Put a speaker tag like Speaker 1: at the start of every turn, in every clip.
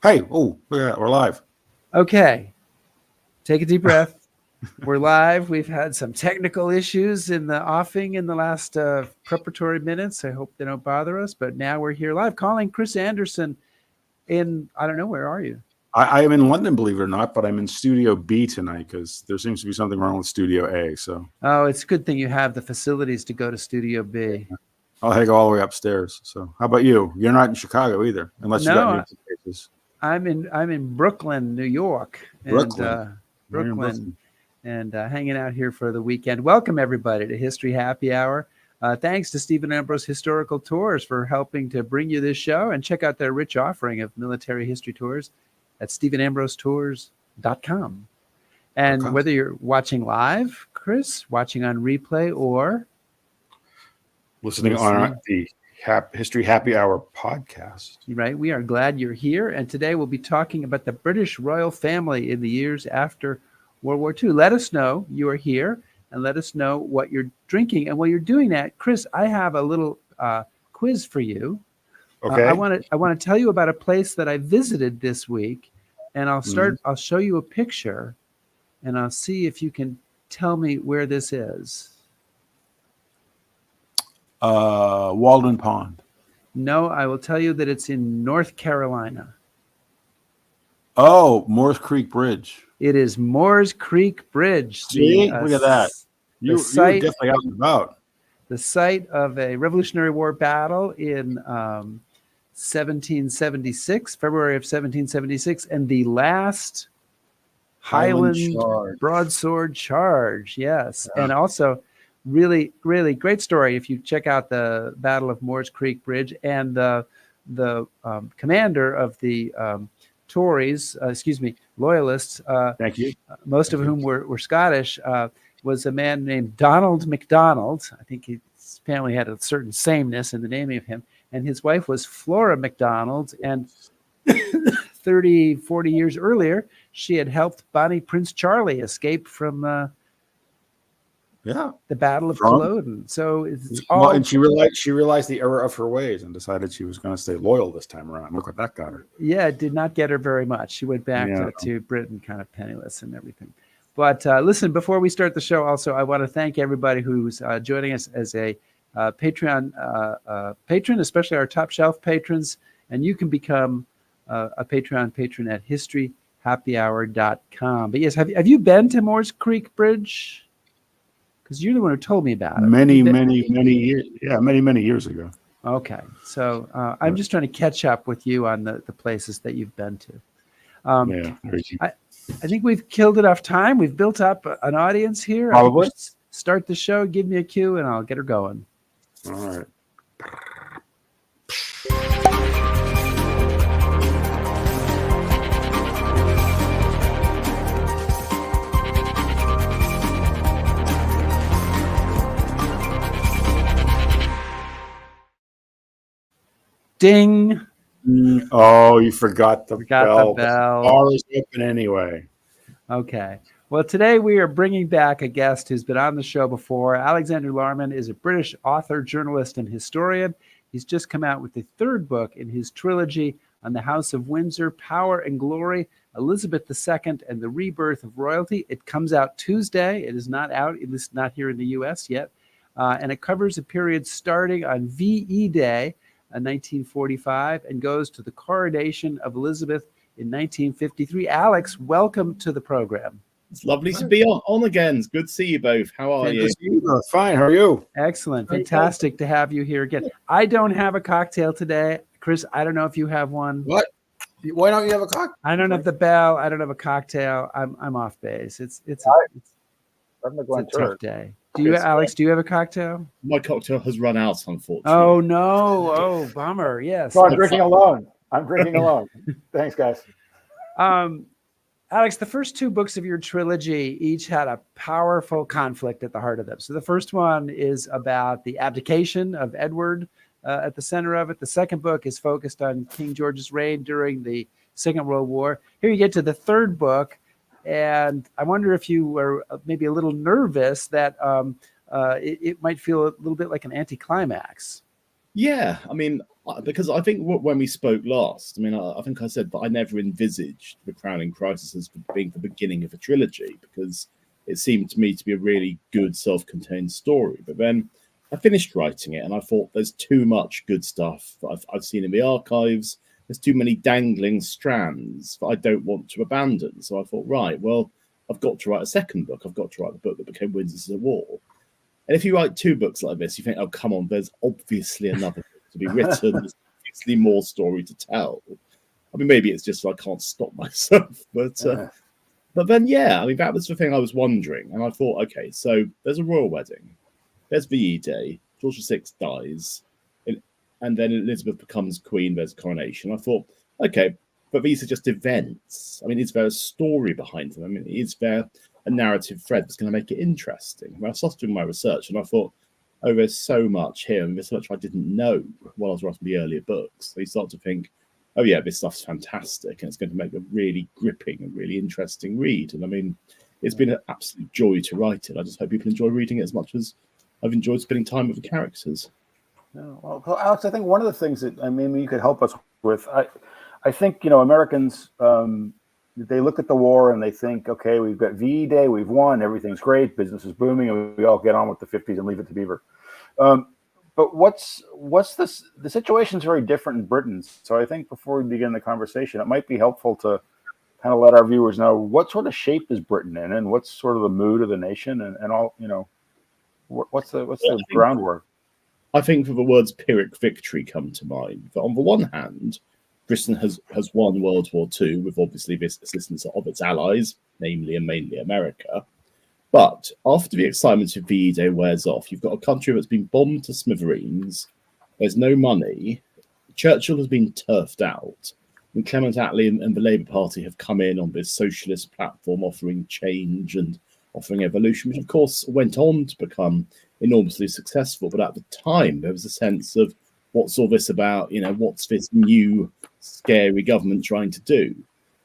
Speaker 1: Hey, oh, look at that. We're live.
Speaker 2: Okay, take a deep breath. We're live. We've had some technical issues in the offing in the last preparatory minutes. I hope they don't bother us, but now we're here live calling Chris Anderson in, I don't know, where are you?
Speaker 1: I am in London, believe it or not, but I'm in Studio B tonight because there seems to be something wrong with Studio A. So,
Speaker 2: Oh, it's a good thing you have the facilities to go to Studio B.
Speaker 1: I'll head all the way upstairs. So, how about you? You're not in Chicago either, unless you got
Speaker 2: No,
Speaker 1: new places.
Speaker 2: I'm in Brooklyn, New York,
Speaker 1: Brooklyn. You're in
Speaker 2: Brooklyn, and hanging out here for the weekend. Welcome everybody to History Happy Hour. Thanks to Stephen Ambrose Historical Tours for helping to bring you this show, and check out their rich offering of military history tours at StephenAmbroseTours.com. And whether you're watching live, Chris, watching on replay, or
Speaker 1: listening on the History Happy Hour podcast.
Speaker 2: Right. We are glad you're here. And today we'll be talking about the British royal family in the years after World War II. Let us know you are here and let us know what you're drinking. And while you're doing that, Chris, I have a little quiz for you.
Speaker 1: Okay.
Speaker 2: I want to tell you about a place that I visited this week, and I'll show you a picture, and I'll see if you can tell me where this is.
Speaker 1: Walden Pond.
Speaker 2: No, I will tell you that it's in North Carolina.
Speaker 1: Oh, Moores Creek Bridge.
Speaker 2: It is Moores Creek Bridge.
Speaker 1: See, look at that. You're definitely out and about.
Speaker 2: The site of a Revolutionary War battle in 1776, February of 1776, and the last Highland broadsword charge. Yes, yeah. And also really, really great story if you check out the Battle of Moores Creek Bridge, and the commander of the Loyalists.
Speaker 1: Thank you.
Speaker 2: Most of whom were Scottish. Was a man named Donald MacDonald. I think his family had a certain sameness in the naming of him. And his wife was Flora MacDonald. And 30, 40 years earlier, she had helped Bonnie Prince Charlie escape from the Battle of Culloden. So it's all.
Speaker 1: And she realized the error of her ways and decided she was going to stay loyal this time around. Look what that got her.
Speaker 2: Yeah, it did not get her very much. She went back to Britain kind of penniless and everything. But listen, before we start the show, also, I want to thank everybody who's joining us as a Patreon patron, especially our top shelf patrons. And you can become a Patreon patron at historyhappyhour.com. But yes, have you been to Moores Creek Bridge? Because you're the one who told me about it.
Speaker 1: Many years. Yeah, many years ago.
Speaker 2: Okay. So I'm just trying to catch up with you on the places that you've been to. I think we've killed enough time. We've built up an audience here.
Speaker 1: Probably.
Speaker 2: Start the show. Give me a cue, and I'll get her going.
Speaker 1: All right.
Speaker 2: Ding.
Speaker 1: Oh, you forgot the bell.
Speaker 2: The bell.
Speaker 1: The bar is open anyway.
Speaker 2: Okay. Well, today we are bringing back a guest who's been on the show before. Alexander Larman is a British author, journalist, and historian. He's just come out with the third book in his trilogy on the House of Windsor, Power and Glory, Elizabeth II, and the Rebirth of Royalty. It comes out Tuesday. It is not out, at least not here in the U.S. yet. And it covers a period starting on VE Day, 1945, and goes to the coronation of Elizabeth in 1953. Alex, welcome to the program.
Speaker 3: It's lovely to be on again. It's good to see you both. How are you?
Speaker 1: Fine. How are you?
Speaker 2: Excellent. Fantastic to have you here again. I don't have a cocktail today. Chris, I don't know if you have one.
Speaker 1: What? Why don't you have a cocktail?
Speaker 2: I don't have the bell. I don't have a cocktail. I'm off base. It's a tough day. Alex, do you have a cocktail?
Speaker 3: My cocktail has run out, unfortunately.
Speaker 2: Oh, no. Oh, bummer. Yes.
Speaker 1: So I'm drinking alone. Thanks, guys.
Speaker 2: Alex, the first two books of your trilogy each had a powerful conflict at the heart of them. So the first one is about the abdication of Edward at the center of it. The second book is focused on King George's reign during the Second World War. Here you get to the third book, and I wonder if you were maybe a little nervous that it might feel a little bit like an anticlimax.
Speaker 3: Yeah, I mean, Because I think when we spoke last, I mean, I think I said that I never envisaged the Crowning Crisis as being the beginning of a trilogy, because it seemed to me to be a really good self-contained story. But then I finished writing it, and I thought there's too much good stuff that I've seen in the archives. There's too many dangling strands that I don't want to abandon. So I thought, right, well, I've got to write a second book. I've got to write the book that became Windsors of War. And if you write two books like this, you think, oh, come on, there's obviously another book to be written. There's obviously more story to tell. I mean, maybe it's just I can't stop myself. But then, yeah, I mean, that was the thing I was wondering. And I thought, okay, so there's a royal wedding. There's VE Day. George VI dies. And then Elizabeth becomes queen. There's a coronation. I thought, okay, but these are just events. I mean, is there a story behind them? I mean, is there a narrative thread that's going to make it interesting? Well, I started doing my research, and I thought, oh, there's so much here, and there's so much I didn't know while I was writing the earlier books. So you start to think, oh, yeah, this stuff's fantastic, and it's going to make a really gripping and really interesting read. And I mean, it's been an absolute joy to write it. I just hope people enjoy reading it as much as I've enjoyed spending time with the characters.
Speaker 4: Yeah, well, Alex, I think one of the things that you could help us with, I think, Americans, they look at the war and they think, okay, we've got VE Day, we've won, everything's great, business is booming, and we all get on with the 50s and leave it to Beaver. But what's this? The situation's very different in Britain. So I think before we begin the conversation, it might be helpful to kind of let our viewers know what sort of shape is Britain in, and what's sort of the mood of the nation, and all, what's the groundwork.
Speaker 3: I think for the words Pyrrhic victory come to mind. But on the one hand, Britain has won World War II with obviously this assistance of its allies, namely and mainly America. But after the excitement of VE Day wears off, you've got a country that's been bombed to smithereens. There's no money. Churchill has been turfed out. And Clement Attlee and the Labour Party have come in on this socialist platform offering change and offering evolution, which of course went on to become enormously successful. But at the time, there was a sense of what's all this about? What's this new scary government trying to do?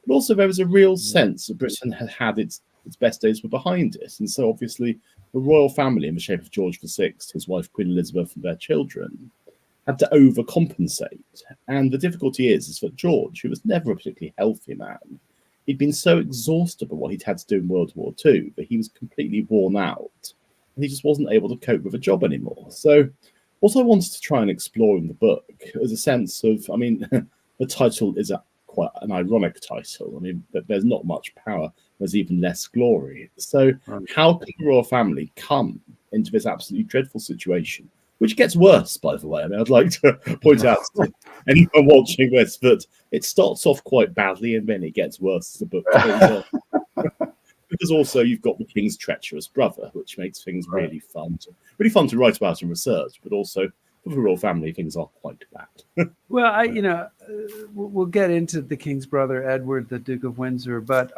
Speaker 3: But also there was a real sense that Britain had its best days were behind it. And so obviously the royal family in the shape of George VI, his wife Queen Elizabeth and their children had to overcompensate. And the difficulty is that George, who was never a particularly healthy man, he'd been so exhausted by what he'd had to do in World War II that he was completely worn out. And he just wasn't able to cope with a job anymore. So what I wanted to try and explore in the book is a sense of, I mean, the title is quite an ironic title. I mean, there's not much power. There's even less glory. So how can the royal family come into this absolutely dreadful situation, which gets worse, by the way? I mean, I'd like to point out to anyone watching this that it starts off quite badly and then it gets worse as the book goes on. Because also you've got the king's treacherous brother, which makes things really fun to write about and research, but also for the royal family, things are quite bad.
Speaker 2: Well, we'll get into the king's brother, Edward, the Duke of Windsor, but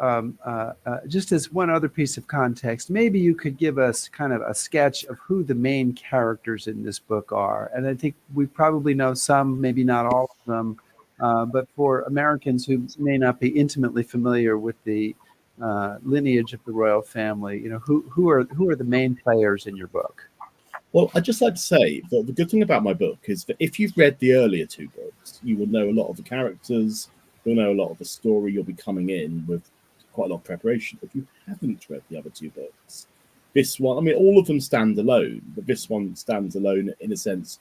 Speaker 2: just as one other piece of context, maybe you could give us kind of a sketch of who the main characters in this book are. And I think we probably know some, maybe not all of them, but for Americans who may not be intimately familiar with the lineage of the royal family, who are the main players in your book?
Speaker 3: Well, I'd just like to say that the good thing about my book is that if you've read the earlier two books, you will know a lot of the characters, you'll know a lot of the story, you'll be coming in with quite a lot of preparation. If you haven't read the other two books, this one, I mean, all of them stand alone, but this one stands alone in a sense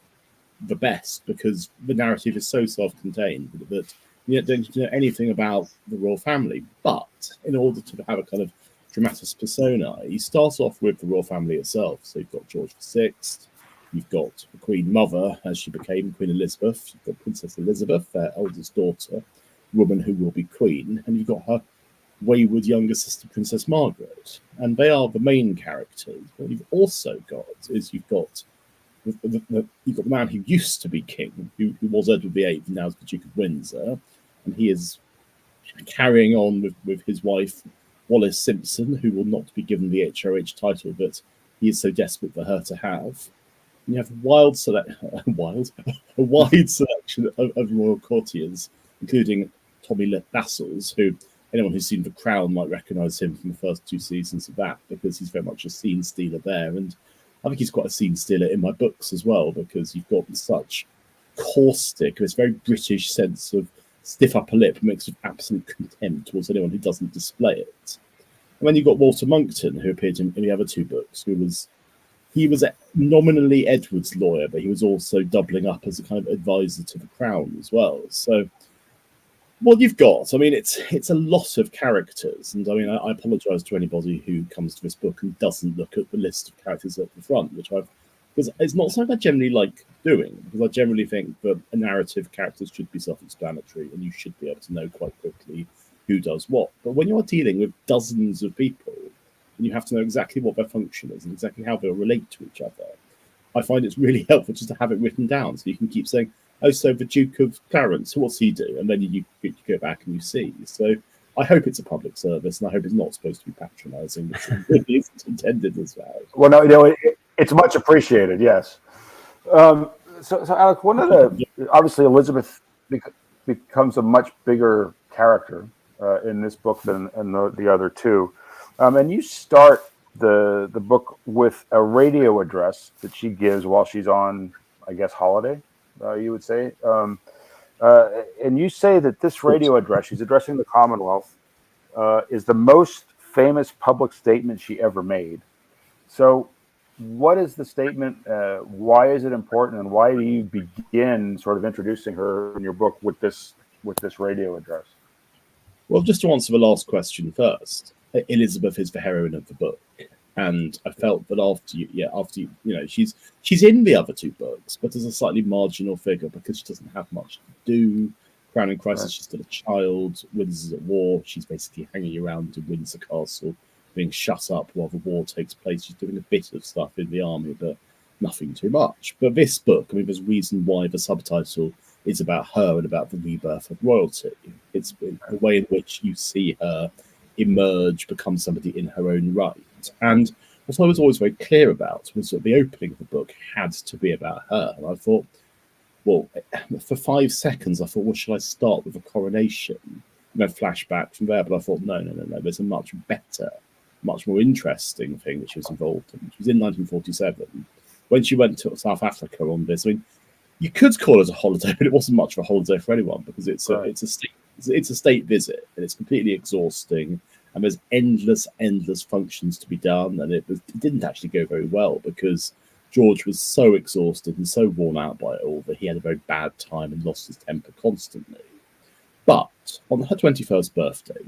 Speaker 3: the best because the narrative is so self-contained that you don't know anything about the royal family. But in order to have a kind of dramatis persona, you start off with the royal family itself. So you've got George VI, you've got the Queen Mother as she became Queen Elizabeth, you've got Princess Elizabeth, their eldest daughter, woman who will be queen, and you've got her wayward younger sister, Princess Margaret. And they are the main characters. What you've also got is you've got the man who used to be king, who was Edward VIII, now is the Duke of Windsor, and he is carrying on with his wife, Wallis Simpson, who will not be given the HOH title that he is so desperate for her to have. And you have a wide selection of royal courtiers, including Tommy Lascelles, who anyone who's seen The Crown might recognise him from the first two seasons of that, because he's very much a scene stealer there. And I think he's quite a scene stealer in my books as well, because you've got such caustic, this very British sense of stiff upper lip, mixed with absolute contempt towards anyone who doesn't display it. And then you've got Walter Monckton, who appeared in the other two books, he was nominally Edward's lawyer, but he was also doubling up as a kind of advisor to the Crown as well. So what you've got, I mean, it's a lot of characters, and I mean, I apologise to anybody who comes to this book and doesn't look at the list of characters at the front, because it's not something I generally like doing, because I generally think that a narrative characters should be self-explanatory, and you should be able to know quite quickly who does what. But when you're dealing with dozens of people, and you have to know exactly what their function is and exactly how they'll relate to each other, I find it's really helpful just to have it written down, so you can keep saying, oh, so the Duke of Clarence, what's he do? And then you go back and you see. So I hope it's a public service, and I hope it's not supposed to be patronising, which it really isn't intended as that.
Speaker 4: Well, no, it's much appreciated, yes. So Alex, one of the obviously Elizabeth becomes a much bigger character in this book than in the other two, and you start the book with a radio address that she gives while she's on, I guess, holiday. You would say, and you say that this radio address, she's addressing the Commonwealth, is the most famous public statement she ever made. So what is the statement? Why is it important? And why do you begin sort of introducing her in your book with this radio address?
Speaker 3: Well, just to answer the last question first, Elizabeth is the heroine of the book. And I felt that after she's in the other two books, but as a slightly marginal figure because she doesn't have much to do. Crown and Crisis, she's still a child. Windsor's at war. She's basically hanging around in Windsor Castle, being shut up while the war takes place. She's doing a bit of stuff in the army, but nothing too much. But this book, I mean, there's a reason why the subtitle is about her and about the rebirth of royalty. It's the way in which you see her emerge, become somebody in her own right. And what I was always very clear about was that the opening of the book had to be about her. And I thought, well, for 5 seconds, I thought, well, should I start with a coronation? And then flashback from there. But I thought, no. There's a much better, much more interesting thing that she was involved in. She was in 1947 when she went to South Africa on this. I mean, you could call it a holiday, but it wasn't much of a holiday for anyone because it's a state visit and it's completely exhausting. And there's endless functions to be done. And it didn't actually go very well because George was so exhausted and so worn out by it all that he had a very bad time and lost his temper constantly. But on her 21st birthday,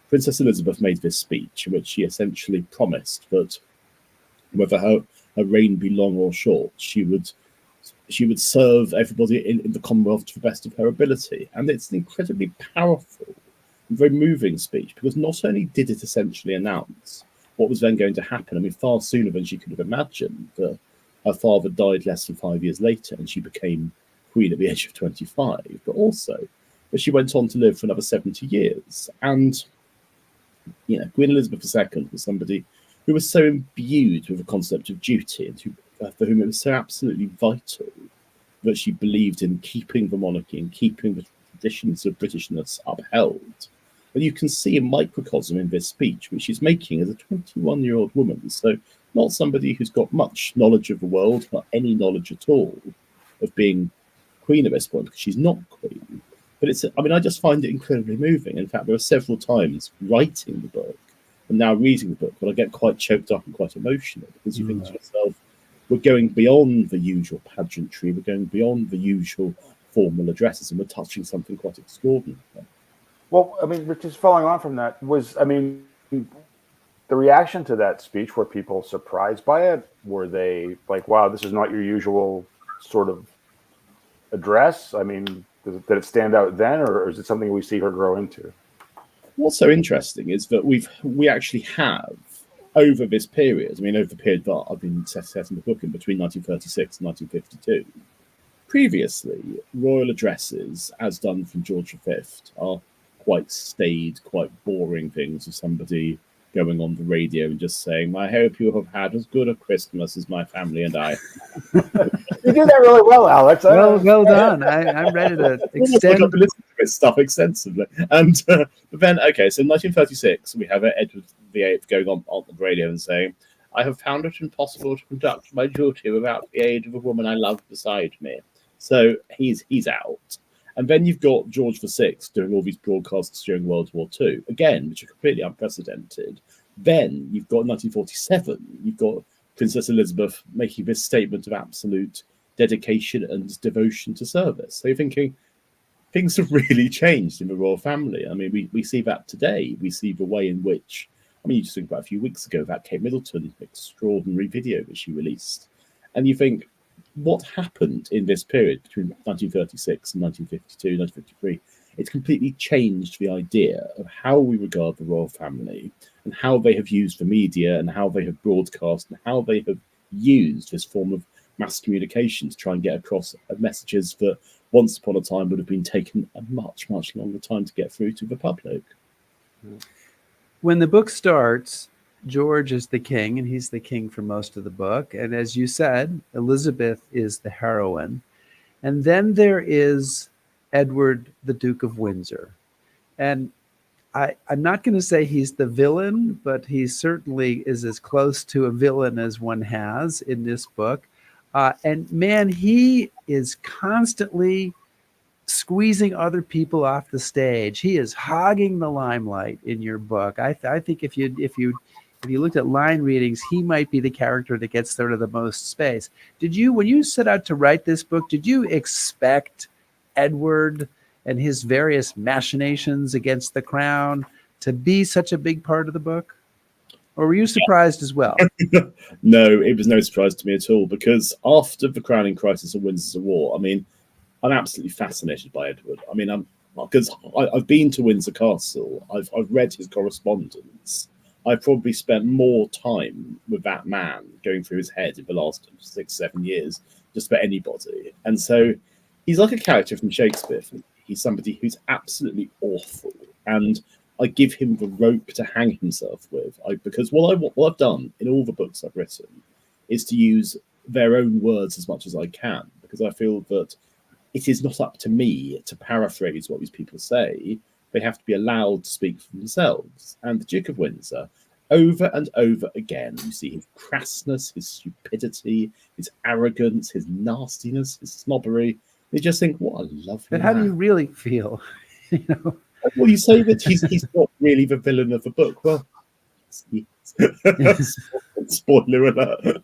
Speaker 3: Princess Elizabeth made this speech in which she essentially promised that whether her reign be long or short, she would serve everybody in the Commonwealth to the best of her ability. And it's an incredibly powerful, very moving speech because not only did it essentially announce what was then going to happen, I mean, far sooner than she could have imagined. Her father died less than 5 years later and she became queen at the age of 25, but also that she went on to live for another 70 years. And, you know, Queen Elizabeth II was somebody who was so imbued with the concept of duty and for whom it was so absolutely vital that she believed in keeping the monarchy and keeping the traditions of Britishness upheld. And you can see a microcosm in this speech, which she's making as a 21-year-old woman. So not somebody who's got much knowledge of the world, not any knowledge at all of being queen at this point, because she's not queen. But I just find it incredibly moving. In fact, there are several times writing the book and now reading the book when I get quite choked up and quite emotional because you think to yourself, we're going beyond the usual pageantry, we're going beyond the usual formal addresses, and we're touching something quite extraordinary.
Speaker 4: Well, I mean, just following on from that the reaction to that speech, were people surprised by it? Were they like, wow, this is not your usual sort of address? I mean, did it stand out then, or is it something we see her grow into?
Speaker 3: What's so interesting is that we actually have, over this period, I mean, over the period that I've been setting the book in between 1936 and 1952, previously, royal addresses, as done from George V, are quite staid, quite boring things of somebody going on the radio and just saying, I hope you have had as good a Christmas as my family and I.
Speaker 4: You do that really well, Alex.
Speaker 2: Well done. I'm ready to extend.
Speaker 3: I've listened to this stuff extensively. And but then, okay, so in 1936, we have Edward VIII going on the radio and saying, I have found it impossible to conduct my duty without the aid of a woman I love beside me. So he's out. And then you've got George VI doing all these broadcasts during World War II, again, which are completely unprecedented. Then you've got 1947, you've got Princess Elizabeth making this statement of absolute dedication and devotion to service. So you're thinking, things have really changed in the royal family. I mean, we see that today. We see the way in which, I mean, you just think about a few weeks ago, that Kate Middleton extraordinary video that she released. And you think, what happened in this period between 1936 and 1952, 1953? It's completely changed the idea of how we regard the royal family and how they have used the media and how they have broadcast and how they have used this form of mass communication to try and get across messages that once upon a time would have been taken a much, much longer time to get through to the public.
Speaker 2: When the book starts, George is the king, and he's the king for most of the book. And as you said, Elizabeth is the heroine. And then there is Edward, the Duke of Windsor. And I'm not going to say he's the villain, but he certainly is as close to a villain as one has in this book. And man, he is constantly squeezing other people off the stage. He is hogging the limelight in your book. I think if you looked at line readings, he might be the character that gets sort of the most space. When you set out to write this book, did you expect Edward and his various machinations against the crown to be such a big part of the book? Or were you surprised as well?
Speaker 3: No, it was no surprise to me at all, because after the crowning crisis of Windsor's War, I mean, I'm absolutely fascinated by Edward. I mean, because I've been to Windsor Castle, I've read his correspondence. I've probably spent more time with that man going through his head in the last 6-7 years, just for anybody. And so he's like a character from Shakespeare. He's somebody who's absolutely awful, and I give him the rope to hang himself with. Because what I've done in all the books I've written is to use their own words as much as I can, because I feel that it is not up to me to paraphrase what these people say. They have to be allowed to speak for themselves. And the Duke of Windsor, over and over again, you see his crassness, his stupidity, his arrogance, his nastiness, his snobbery. You just think, what a lovely
Speaker 2: But how
Speaker 3: man.
Speaker 2: do you really feel? You know?
Speaker 3: Well, you say that he's not really the villain of the book. Well, spoiler alert.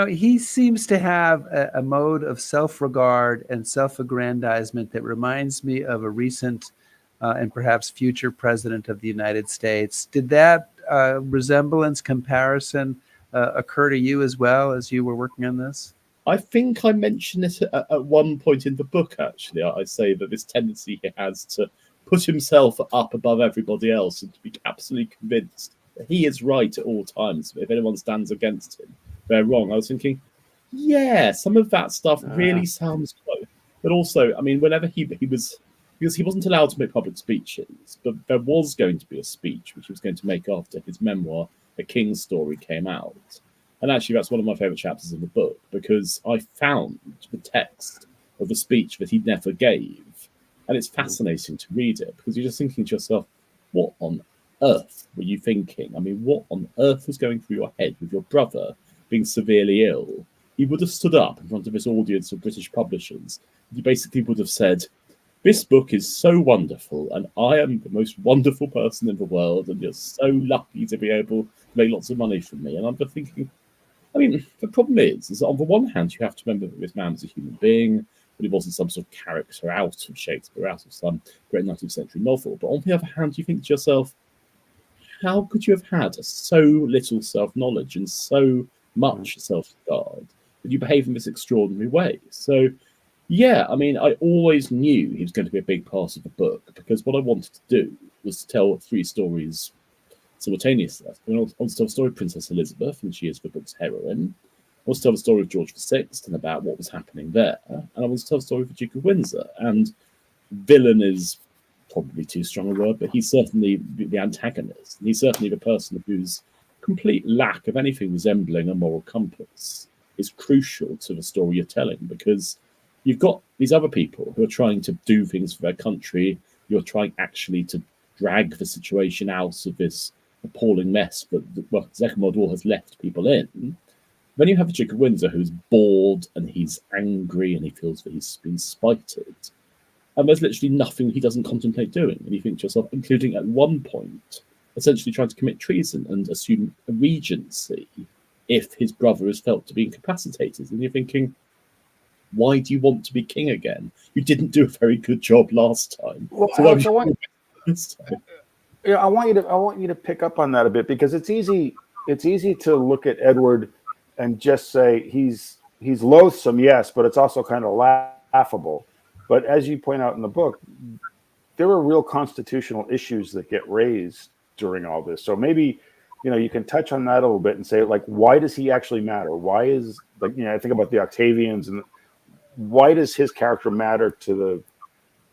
Speaker 2: He seems to have a mode of self-regard and self-aggrandizement that reminds me of a recent and perhaps future president of the United States. Did that resemblance, comparison occur to you as well as you were working on this?
Speaker 3: I think I mentioned it at one point in the book, actually. I say that this tendency he has to put himself up above everybody else and to be absolutely convinced that he is right at all times. If anyone stands against him, they're wrong. I was thinking, yeah, some of that stuff really sounds close. But also, I mean, whenever he was, because he wasn't allowed to make public speeches, but there was going to be a speech which he was going to make after his memoir, A King's Story, came out. And actually, that's one of my favourite chapters in the book, because I found the text of the speech that he never gave. And it's fascinating to read it, because you're just thinking to yourself, what on earth were you thinking? I mean, what on earth was going through your head with your brother being severely ill? He would have stood up in front of this audience of British publishers. He basically would have said, this book is so wonderful, and I am the most wonderful person in the world, and you're so lucky to be able to make lots of money from me. And I'm just thinking, I mean, the problem is that on the one hand, you have to remember that this man was a human being, but he wasn't some sort of character out of Shakespeare, out of some great 19th century novel. But on the other hand, you think to yourself, how could you have had so little self-knowledge and so much self-regard that you behave in this extraordinary way? So, yeah, I mean, I always knew he was going to be a big part of the book, because what I wanted to do was to tell 3 stories simultaneously. I want to tell the story of Princess Elizabeth, and she is the book's heroine. I want to tell the story of George VI and about what was happening there. And I want to tell the story of the Duke of Windsor. And villain is probably too strong a word, but he's certainly the antagonist. He's certainly the person whose complete lack of anything resembling a moral compass is crucial to the story you're telling, because you've got these other people who are trying to do things for their country. You're trying actually to drag the situation out of this appalling mess that the Second World War has left people in. Then you have the Duke of Windsor, who's bored and he's angry and he feels that he's been spited. And there's literally nothing he doesn't contemplate doing. And you think to yourself, including at one point, essentially trying to commit treason and assume a regency if his brother is felt to be incapacitated. And you're thinking, why do you want to be king again? You didn't do a very good job last time.
Speaker 4: Well,
Speaker 3: So
Speaker 4: Alex, I want you to pick up on that a bit, because it's easy to look at Edward and just say he's loathsome, yes, but it's also kind of laughable. But as you point out in the book, there are real constitutional issues that get raised during all this. So maybe, you can touch on that a little bit and say, like, why does he actually matter? Why is, like, I think about the Octavians, and why does his character matter to the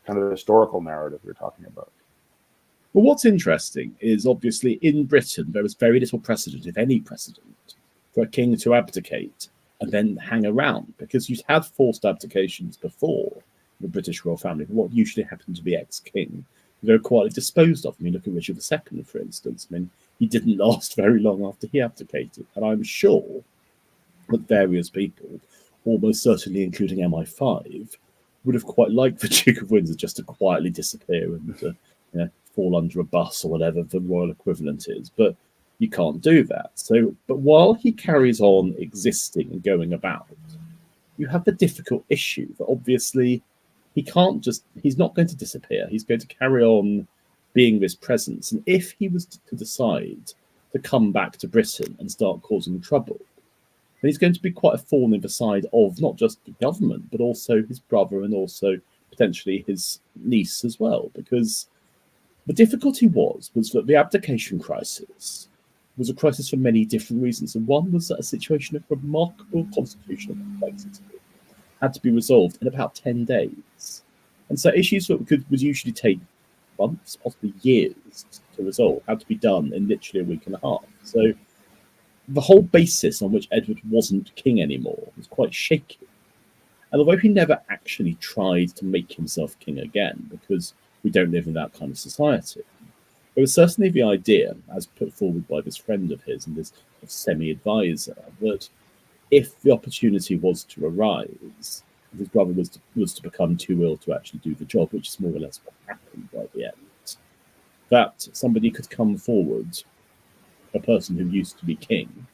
Speaker 4: kind of the historical narrative you're talking about?
Speaker 3: Well, what's interesting is obviously in Britain, there was very little precedent, if any precedent, for a king to abdicate and then hang around, because you'd had forced abdications before the British royal family, but what usually happened to the ex-king, they were quietly disposed of. I mean, look at Richard II, for instance. I mean, he didn't last very long after he abdicated. And I'm sure that various people, almost certainly including MI5, would have quite liked the Duke of Windsor just to quietly disappear and fall under a bus or whatever the royal equivalent is. But you can't do that. So, but while he carries on existing and going about, you have the difficult issue that obviously he's not going to disappear. He's going to carry on being this presence. And if he was to decide to come back to Britain and start causing trouble, then he's going to be quite a thorn in the side of not just the government, but also his brother and also potentially his niece as well. Because the difficulty was that the abdication crisis was a crisis for many different reasons. And one was that a situation of remarkable constitutional complexity had to be resolved in about 10 days. And so issues that would usually take months, possibly years to resolve, had to be done in literally a week and a half. So the whole basis on which Edward wasn't king anymore was quite shaky. And although he never actually tried to make himself king again, because we don't live in that kind of society, there was certainly the idea, as put forward by this friend of his and this semi-advisor, that if the opportunity was to arise, if his brother was to become too ill to actually do the job, which is more or less what happened by the end, that somebody could come forward, a person who used to be king,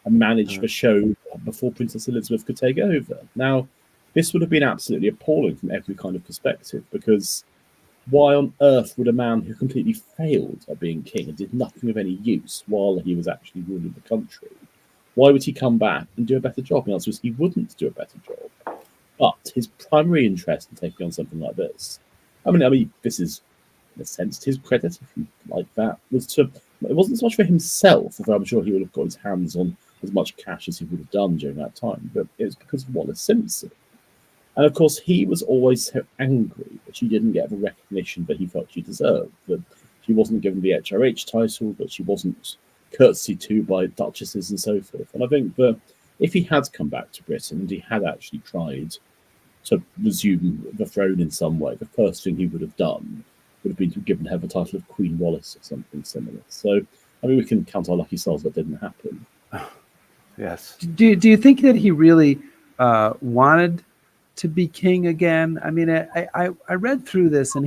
Speaker 3: and manage the show before Princess Elizabeth could take over. Now, this would have been absolutely appalling from every kind of perspective, because why on earth would a man who completely failed at being king and did nothing of any use while he was actually ruling the country, why would he come back and do a better job? The answer is he wouldn't do a better job. But his primary interest in taking on something like this, I mean, this is, in a sense, to his credit, if you like that, it wasn't so much for himself, although I'm sure he would have got his hands on as much cash as he would have done during that time, but it was because of Wallace Simpson. And of course, he was always so angry that she didn't get the recognition that he felt she deserved, that she wasn't given the HRH title, that she wasn't curtsied to by duchesses and so forth. And I think that if he had come back to Britain and he had actually tried to resume the throne in some way, the first thing he would have done would have been to have given her the title of Queen Wallis or something similar. So, I mean, we can count our lucky stars that didn't happen.
Speaker 4: Yes.
Speaker 2: Do you think that he really wanted to be king again? I mean, I read through this, and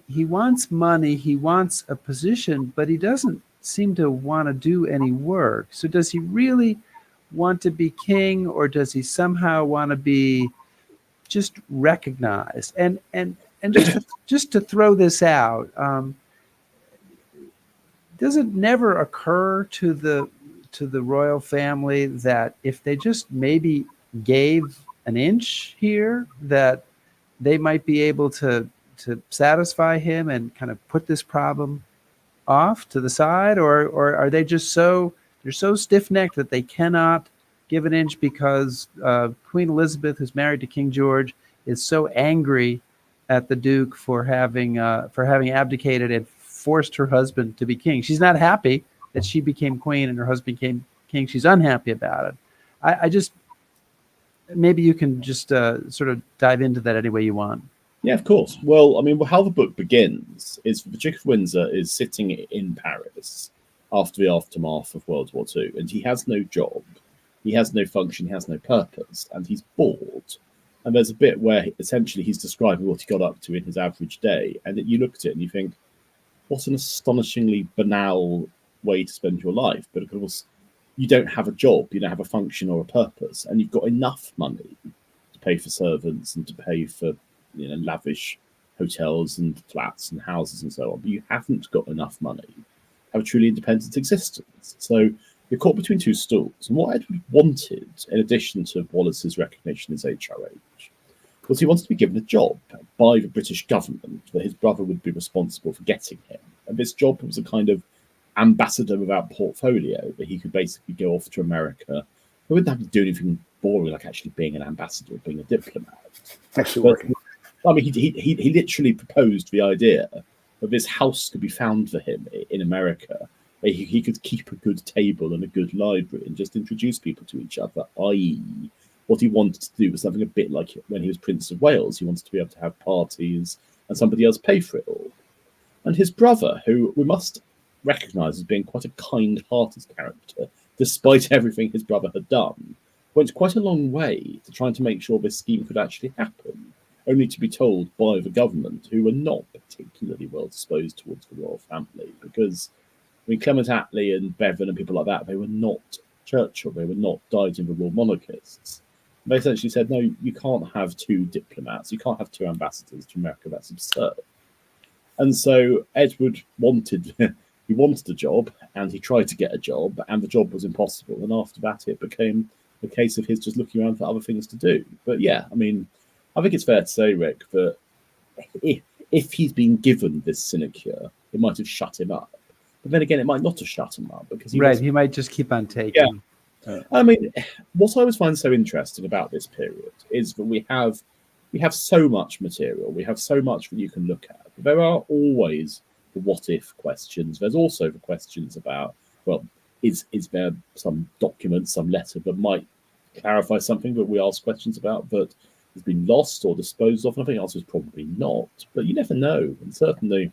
Speaker 2: he wants money, he wants a position, but he doesn't seem to want to do any work. So does he really want to be king, or does he somehow want to be just recognized? And just to throw this out, does it never occur to the royal family that if they just maybe gave an inch here, that they might be able to satisfy him and kind of put this problem off to the side, or are they just so stiff-necked that they cannot give an inch because Queen Elizabeth, who's married to King George, is so angry at the Duke for having abdicated and forced her husband to be king? She's not happy that she became queen and her husband became king. She's unhappy about it. I just, maybe you can just sort of dive into that any way you want.
Speaker 3: Yeah, of course. Well, I mean, how the book begins is the Duke of Windsor is sitting in Paris after the aftermath of World War II, and he has no job. He has no function, he has no purpose, and he's bored. And there's a bit where essentially he's describing what he got up to in his average day, and you look at it and you think, what an astonishingly banal way to spend your life. But of course, you don't have a job, you don't have a function or a purpose, and you've got enough money to pay for servants and to pay for lavish hotels and flats and houses and so on. But you haven't got enough money to have a truly independent existence. So you're caught between two stools. And what Edward wanted, in addition to Wallace's recognition as HRH, was he wanted to be given a job by the British government that his brother would be responsible for getting him. And this job was a kind of ambassador without portfolio, that he could basically go off to America. He wouldn't have to do anything boring like actually being an ambassador or being a diplomat.
Speaker 4: Actually working.
Speaker 3: I mean, he literally proposed the idea that this house could be found for him in America. He could keep a good table and a good library and just introduce people to each other, i.e., what he wanted to do was something a bit like when he was Prince of Wales. He wanted to be able to have parties and somebody else pay for it all. And his brother, who we must recognise as being quite a kind-hearted character, despite everything his brother had done, went quite a long way to trying to make sure this scheme could actually happen, only to be told by the government, who were not particularly well disposed towards the royal family, because Clement Attlee and Bevan and people like that, they were not Churchill, they were not dyed-in-the-wool monarchists. They essentially said, no, you can't have two diplomats, you can't have two ambassadors to America, that's absurd. And so Edward wanted a job, and he tried to get a job, and the job was impossible. And after that, it became a case of his just looking around for other things to do. But yeah, I mean, I think it's fair to say, Rick, that if he's been given this sinecure, it might have shut him up. But then again, it might not have shut him up, because
Speaker 2: he might just keep on taking.
Speaker 3: Yeah. I mean, what I always find so interesting about this period is that we have so much material, we have so much that you can look at. There are always the what-if questions. There's also the questions about, well, is there some document, some letter that might clarify something that we ask questions about that has been lost or disposed of? And I think the answer is probably not, but you never know. And certainly,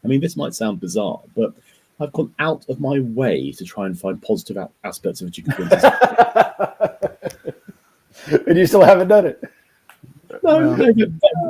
Speaker 3: I mean, this might sound bizarre, but I've gone out of my way to try and find positive aspects of Duke of Windsor.
Speaker 4: And you still haven't done it.
Speaker 3: No,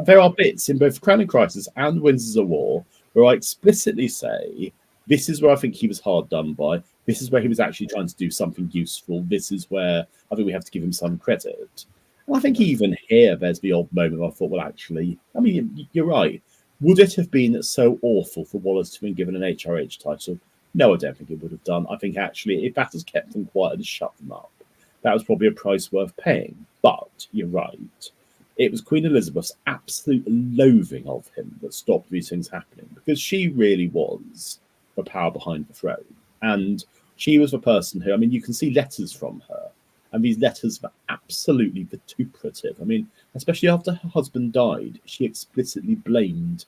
Speaker 3: there are bits in both Crown and Crisis and Windsors of War where I explicitly say, this is where I think he was hard done by. This is where he was actually trying to do something useful. This is where I think we have to give him some credit. And I think even here, there's the odd moment I thought, well, actually, I mean, you're right. Would it have been so awful for Wallace to have been given an HRH title? No, I don't think it would have done. I think actually, if that has kept them quiet and shut them up, that was probably a price worth paying. But you're right. It was Queen Elizabeth's absolute loathing of him that stopped these things happening, because she really was the power behind the throne. And she was the person who, I mean, you can see letters from her, and these letters were absolutely vituperative. I mean, especially after her husband died, she explicitly blamed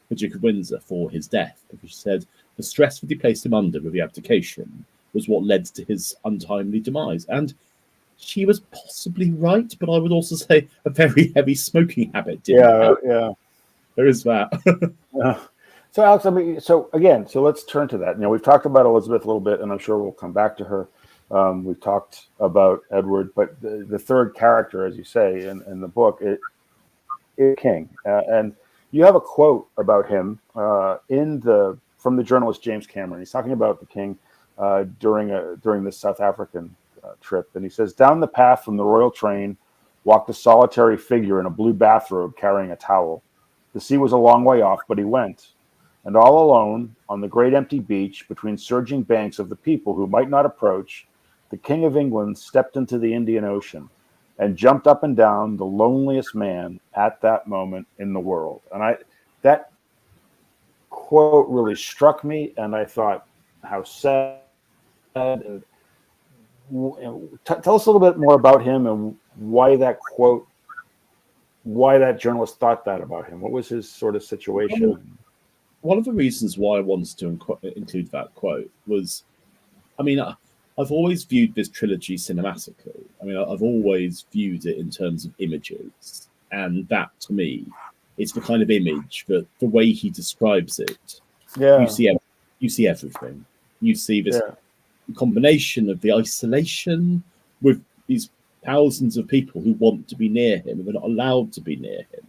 Speaker 3: the Duke of Windsor for his death, because she said the stress that he placed him under with the abdication was what led to his untimely demise. And she was possibly right, but I would also say a very heavy smoking habit did.
Speaker 4: Yeah.
Speaker 3: There is that.
Speaker 4: Yeah. So, Alex, I mean, so let's turn to that. We've talked about Elizabeth a little bit, and I'm sure we'll come back to her. We've talked about Edward, but the third character, as you say in the book, is King. And you have a quote about him from the journalist James Cameron. He's talking about the King during this South African trip, and he says, "Down the path from the royal train walked a solitary figure in a blue bathrobe carrying a towel. The sea was a long way off, but he went. And all alone, on the great empty beach, between surging banks of the people who might not approach, the King of England stepped into the Indian Ocean and jumped up and down, the loneliest man at that moment in the world." And that quote really struck me, and I thought, how sad. And tell us a little bit more about him and why that quote, why that journalist thought that about him. What was his sort of situation?
Speaker 3: One of the reasons why I wanted to include that quote was, I mean, I've always viewed this trilogy cinematically. I mean, I've always viewed it in terms of images. And that, to me, is the kind of image that the way he describes it, you see everything. You see this combination of the isolation with these thousands of people who want to be near him and they're not allowed to be near him.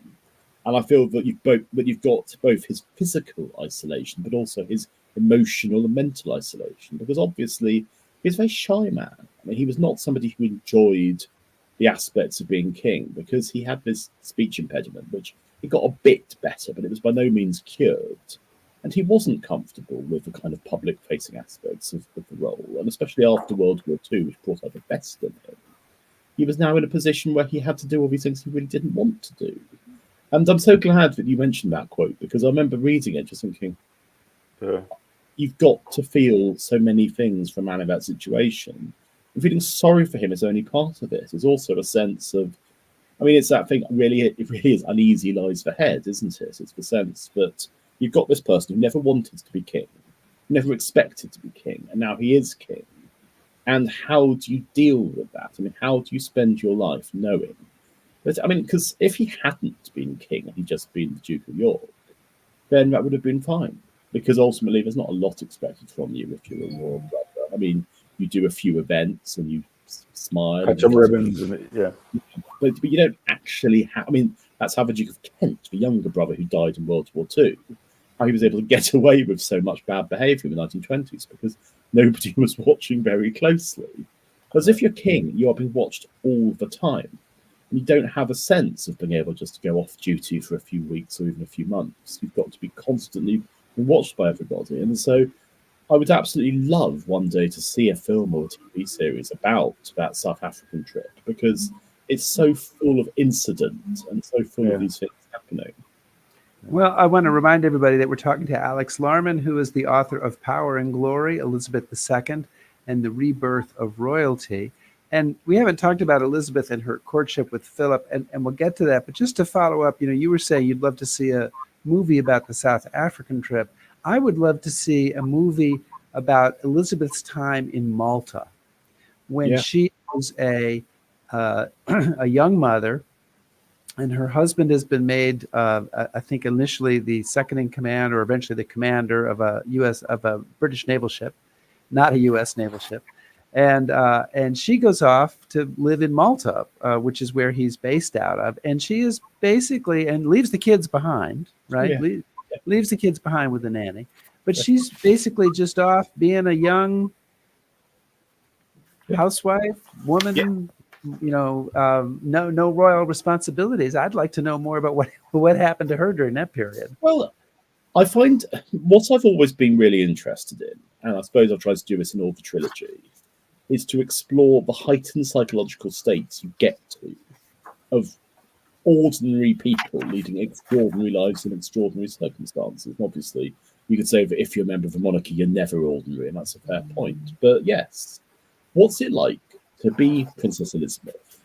Speaker 3: And I feel that you've got both his physical isolation, but also his emotional and mental isolation, because obviously he's a very shy man. I mean, he was not somebody who enjoyed the aspects of being king, because he had this speech impediment, which he got a bit better, but it was by no means cured. And he wasn't comfortable with the kind of public-facing aspects of the role, and especially after World War II, which brought out the best in him. He was now in a position where he had to do all these things he really didn't want to do. And I'm so glad that you mentioned that quote, because I remember reading it just thinking, you've got to feel so many things for a man in that situation. And feeling sorry for him is only part of it. There's also a sense of, I mean, it's that thing, it really is uneasy lies for head, isn't it? It's the sense that you've got this person who never wanted to be king, never expected to be king, and now he is king. And how do you deal with that? I mean, how do you spend your life knowing? But, I mean, because if he hadn't been king and he'd just been the Duke of York, then that would have been fine. Because ultimately, there's not a lot expected from you if you're a royal brother. I mean, you do a few events and you smile.
Speaker 4: Cut some ribbons.
Speaker 3: But you don't actually have... I mean, that's how the Duke of Kent, the younger brother who died in World War II, how he was able to get away with so much bad behaviour in the 1920s, because nobody was watching very closely. As if you're king, you are being watched all the time. And you don't have a sense of being able just to go off duty for a few weeks or even a few months. You've got to be constantly watched by everybody. And so I would absolutely love one day to see a film or a TV series about that South African trip, because it's so full of incident and so full of these things happening.
Speaker 2: Well, I want to remind everybody that we're talking to Alex Larman, who is the author of Power and Glory, Elizabeth II, and the Rebirth of Royalty. And we haven't talked about Elizabeth and her courtship with Philip, and we'll get to that. But just to follow up, you were saying you'd love to see a movie about the South African trip. I would love to see a movie about Elizabeth's time in Malta when she was a young mother, and her husband has been made, I think, initially the second in command, or eventually the commander of a British naval ship, not a U.S. naval ship. And she goes off to live in Malta, which is where he's based out of. And she is basically, and leaves the kids behind, right?
Speaker 3: Yeah.
Speaker 2: Leaves the kids behind with the nanny. But she's basically just off being a young housewife, woman, no royal responsibilities. I'd like to know more about what happened to her during that period.
Speaker 3: Well, I find what I've always been really interested in, and I suppose I've tried to do this in all the trilogy, is to explore the heightened psychological states you get to of ordinary people leading extraordinary lives in extraordinary circumstances. And obviously, you could say that if you're a member of a monarchy, you're never ordinary, and that's a fair point. But yes, what's it like to be Princess Elizabeth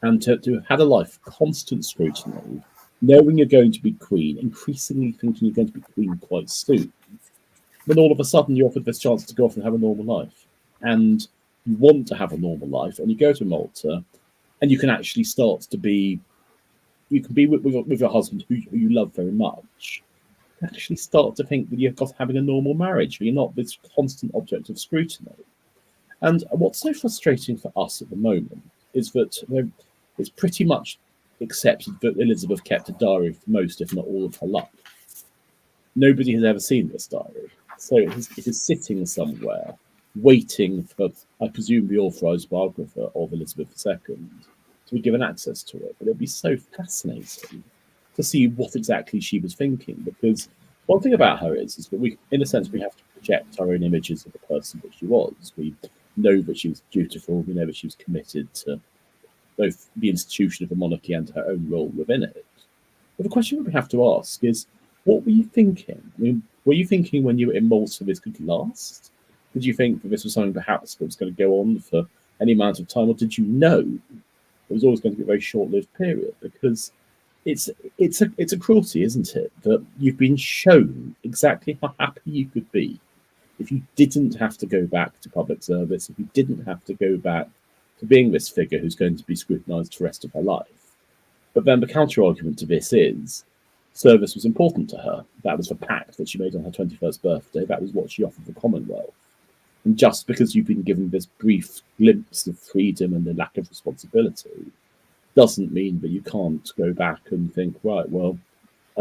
Speaker 3: and to have had a life of constant scrutiny, knowing you're going to be queen, increasingly thinking you're going to be queen quite soon, then all of a sudden you're offered this chance to go off and have a normal life. And you want to have a normal life, and you go to Malta, and you can actually start to be, you can be with your husband who you love very much, actually start to think that you've got having a normal marriage, where you're not this constant object of scrutiny. And what's so frustrating for us at the moment is that it's pretty much accepted that Elizabeth kept a diary for most, if not all, of her life. Nobody has ever seen this diary. So it is sitting somewhere, waiting for, I presume, the authorised biographer of Elizabeth II to be given access to it. But it'd be so fascinating to see what exactly she was thinking, because one thing about her is that we, in a sense, we have to project our own images of the person that she was. We know that she was dutiful, we know that she was committed to both the institution of the monarchy and her own role within it. But the question we have to ask is, what were you thinking? I mean, were you thinking when you were in Malta this could last? Did you think that this was something perhaps that was going to go on for any amount of time, or did you know it was always going to be a very short-lived period? Because it's a cruelty, isn't it, that you've been shown exactly how happy you could be if you didn't have to go back to public service, if you didn't have to go back to being this figure who's going to be scrutinised for the rest of her life. But then the counter-argument to this is service was important to her. That was the pact that she made on her 21st birthday. That was what she offered the Commonwealth. And just because you've been given this brief glimpse of freedom and the lack of responsibility doesn't mean that you can't go back and think, right, well,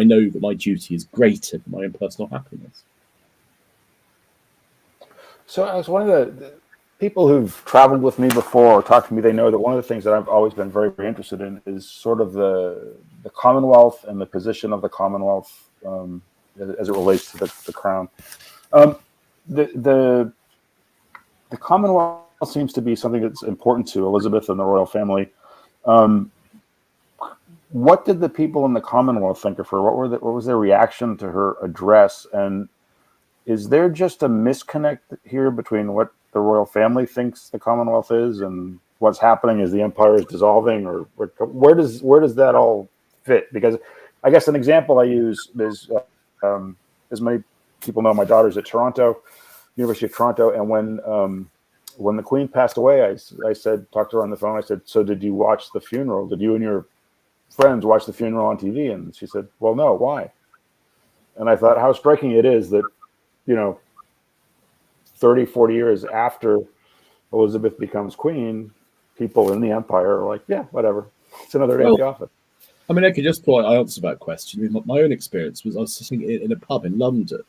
Speaker 3: I know that my duty is greater than my own personal happiness.
Speaker 4: So as one of the people who've traveled with me before or talked to me, they know that one of the things that I've always been very, very interested in is sort of the Commonwealth and the position of the Commonwealth as it relates to the crown. The Commonwealth seems to be something that's important to Elizabeth and the royal family. What did the people in the Commonwealth think of her? What was their reaction to her address? And is there just a misconnect here between what the royal family thinks the Commonwealth is and what's happening as the empire is dissolving, or where does that all fit? Because I guess an example I use is, as many people know, my daughter's at University of Toronto, and when the Queen passed away, I said, talked to her on the phone. I said, "So did you watch the funeral? Did you and your friends watch the funeral on TV?" And she said, "Well, no, why?" And I thought how striking it is that, 30, 40 years after Elizabeth becomes queen, people in the empire are like, yeah, whatever. It's another day at the office.
Speaker 3: I mean, I could just I answered that question. I mean, my own experience was I was sitting in a pub in London,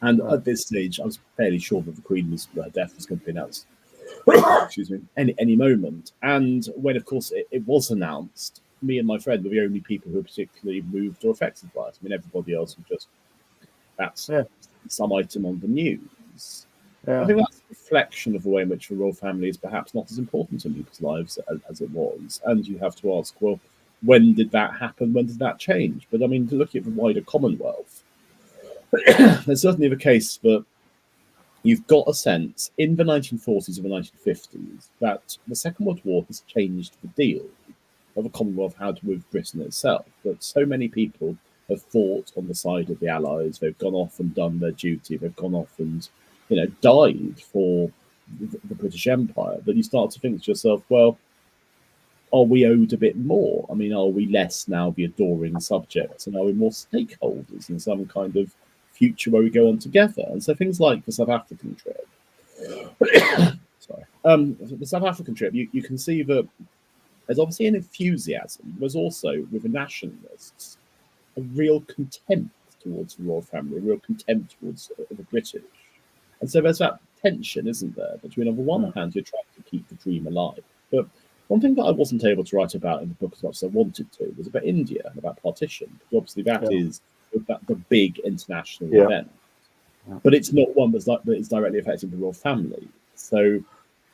Speaker 3: and at this stage, I was fairly sure that the Queen's death was going to be announced. Excuse me, any moment. And when, of course, it was announced, me and my friend were the only people who were particularly moved or affected by it. I mean, everybody else was just, that's some item on the news. Yeah. I think that's a reflection of the way in which the royal family is perhaps not as important in people's lives as it was. And you have to ask, well, when did that happen? When did that change? But I mean, to look at the wider Commonwealth, there's certainly the case that you've got a sense in the 1940s and the 1950s that the Second World War has changed the deal of the Commonwealth had with Britain itself. That so many people have fought on the side of the Allies. They've gone off and done their duty. They've gone off and died for the British Empire, that you start to think to yourself, well, are we owed a bit more? I mean, are we less now the adoring subjects, and are we more stakeholders in some kind of future where we go on together? And so things like the South African trip, the South African trip, you can see that there's obviously an enthusiasm. There's also, with the nationalists, a real contempt towards the royal family, a real contempt towards the British. And so there's that tension, isn't there, between, on the one hand, you're trying to keep the dream alive. But one thing that I wasn't able to write about in the book as much as I wanted to was about India and about partition. Because obviously that is the big international event. Yeah. But it's not one that is directly affecting the royal family. So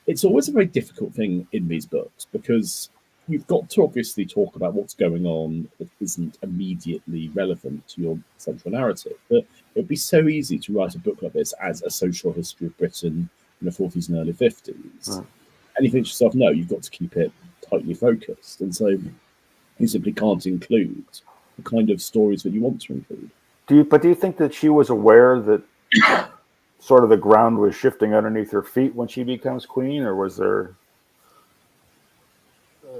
Speaker 3: it's always a very difficult thing in these books, because you've got to obviously talk about what's going on that isn't immediately relevant to your central narrative. But it would be so easy to write a book like this as a social history of Britain in the 40s and early 50s. Right. And you think to yourself, no, you've got to keep it tightly focused. And so you simply can't include the kind of stories that you want to include.
Speaker 4: Do you think that she was aware that sort of the ground was shifting underneath her feet when she becomes queen, or was there...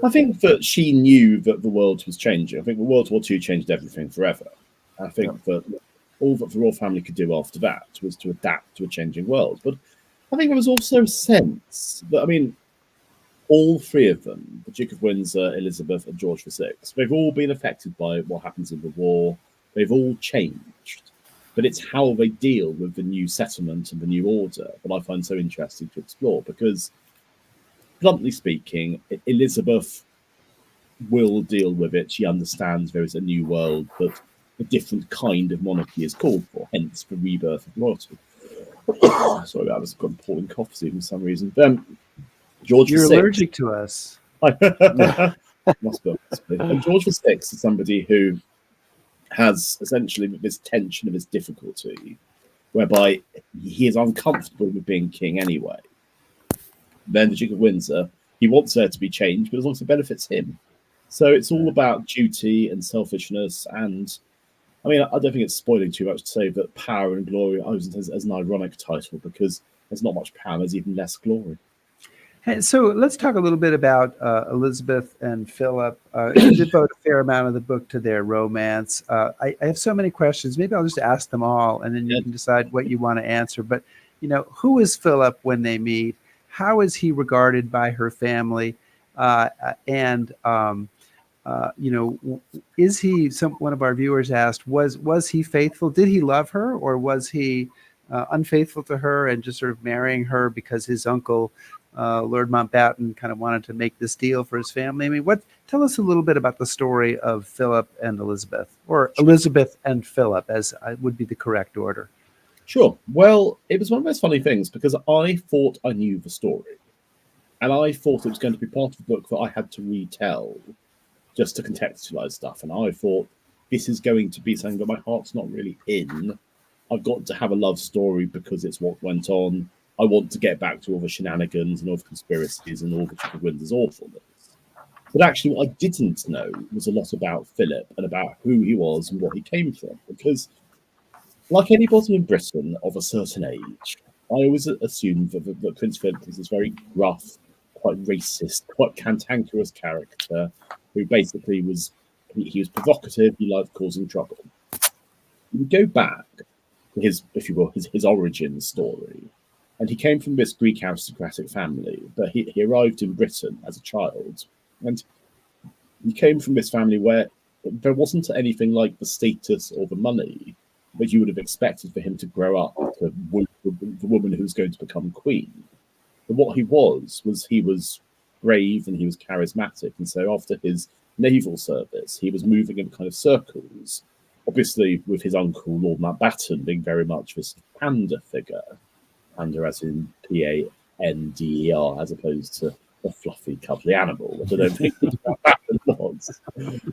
Speaker 3: I think that she knew that the world was changing. I think the World War II changed everything forever. I think that all that the royal family could do after that was to adapt to a changing world. But I think there was also a sense that, I mean, all three of them, the Duke of Windsor, Elizabeth, and George VI, they've all been affected by what happens in the war. They've all changed. But it's how they deal with the new settlement and the new order that I find so interesting to explore, because, bluntly speaking, Elizabeth will deal with it. She understands there is a new world, but a different kind of monarchy is called for, hence the rebirth of royalty. Sorry, that was got pouring cough for some reason. George
Speaker 2: You're
Speaker 3: VI,
Speaker 2: allergic to us.
Speaker 3: must be. And George VI is somebody who has essentially this tension of his difficulty, whereby he is uncomfortable with being king anyway. Then the Duke of Windsor, he wants there to be change, but as long as it benefits him. So it's all about duty and selfishness. And I mean, I don't think it's spoiling too much to say that Power and Glory, I use it as an ironic title, because there's not much power, there's even less glory.
Speaker 2: Hey, so let's talk a little bit about Elizabeth and Philip. You devote a fair amount of the book to their romance. I have so many questions. Maybe I'll just ask them all, and then you can decide what you want to answer. But who is Philip when they meet? How is he regarded by her family? And is he? One of our viewers asked, was he faithful? Did he love her, or was he unfaithful to her and just sort of marrying her because his uncle, Lord Mountbatten, kind of wanted to make this deal for his family? I mean, tell us a little bit about the story of Philip and Elizabeth, or Elizabeth and Philip, as would be the correct order.
Speaker 3: Sure. Well, it was one of those funny things because I thought I knew the story, and I thought it was going to be part of the book that I had to retell just to contextualize stuff. And I thought, this is going to be something that my heart's not really in. I've got to have a love story because it's what went on. I want to get back to all the shenanigans and all the conspiracies and all the Duke of Windsor's awfulness. But actually, what I didn't know was a lot about Philip and about who he was and what he came from. Because, like anybody in Britain of a certain age, I always assumed that Prince Philip was this very gruff, quite racist, quite cantankerous character who basically was provocative. He liked causing trouble. You go back to his, if you will, his origin story, and he came from this Greek aristocratic family, but he arrived in Britain as a child, and he came from this family where there wasn't anything like the status or the money that you would have expected for him to grow up to the woman who's going to become queen. But what he was brave and he was charismatic. And so after his naval service, he was moving in kind of circles, obviously with his uncle, Lord Mountbatten, being very much this panda figure. Panda as in P-A-N-D-E-R, as opposed to a fluffy, cuddly animal, which I don't think Mountbatten was.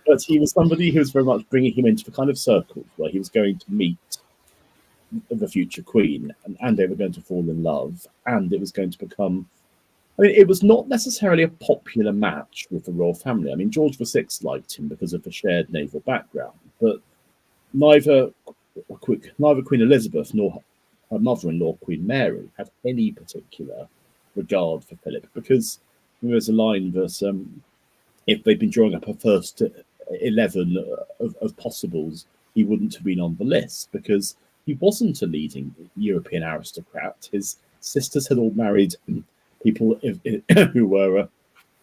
Speaker 3: But he was somebody who was very much bringing him into the kind of circles where he was going to meet the future queen, and they were going to fall in love, and it was going to become... I mean, it was not necessarily a popular match with the royal family. I mean, George VI liked him because of the shared naval background, but neither Queen Elizabeth nor her mother-in-law, Queen Mary, had any particular regard for Philip, because there's a line that if they'd been drawing up a first 11 of possibles, he wouldn't have been on the list, because he wasn't a leading European aristocrat. His sisters had all married people who were,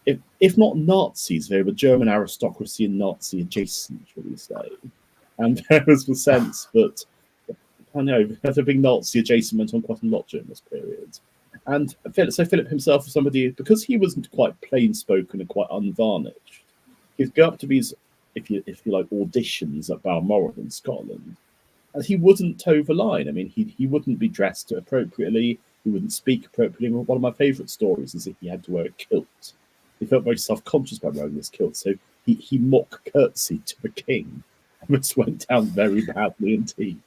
Speaker 3: if not Nazis, they were German aristocracy and Nazi adjacent, shall we say. And there was the sense that, I know, that being Nazi adjacent went on quite a lot during this period. And Philip himself was somebody, because he wasn't quite plain spoken and quite unvarnished, he'd go up to these, if you like, auditions at Balmoral in Scotland, and he wouldn't toe the line. I mean, he wouldn't be dressed appropriately. He wouldn't speak appropriately. One of my favourite stories is that he had to wear a kilt. He felt very self-conscious by wearing this kilt, so he mock curtsied to the king. This went down very badly indeed.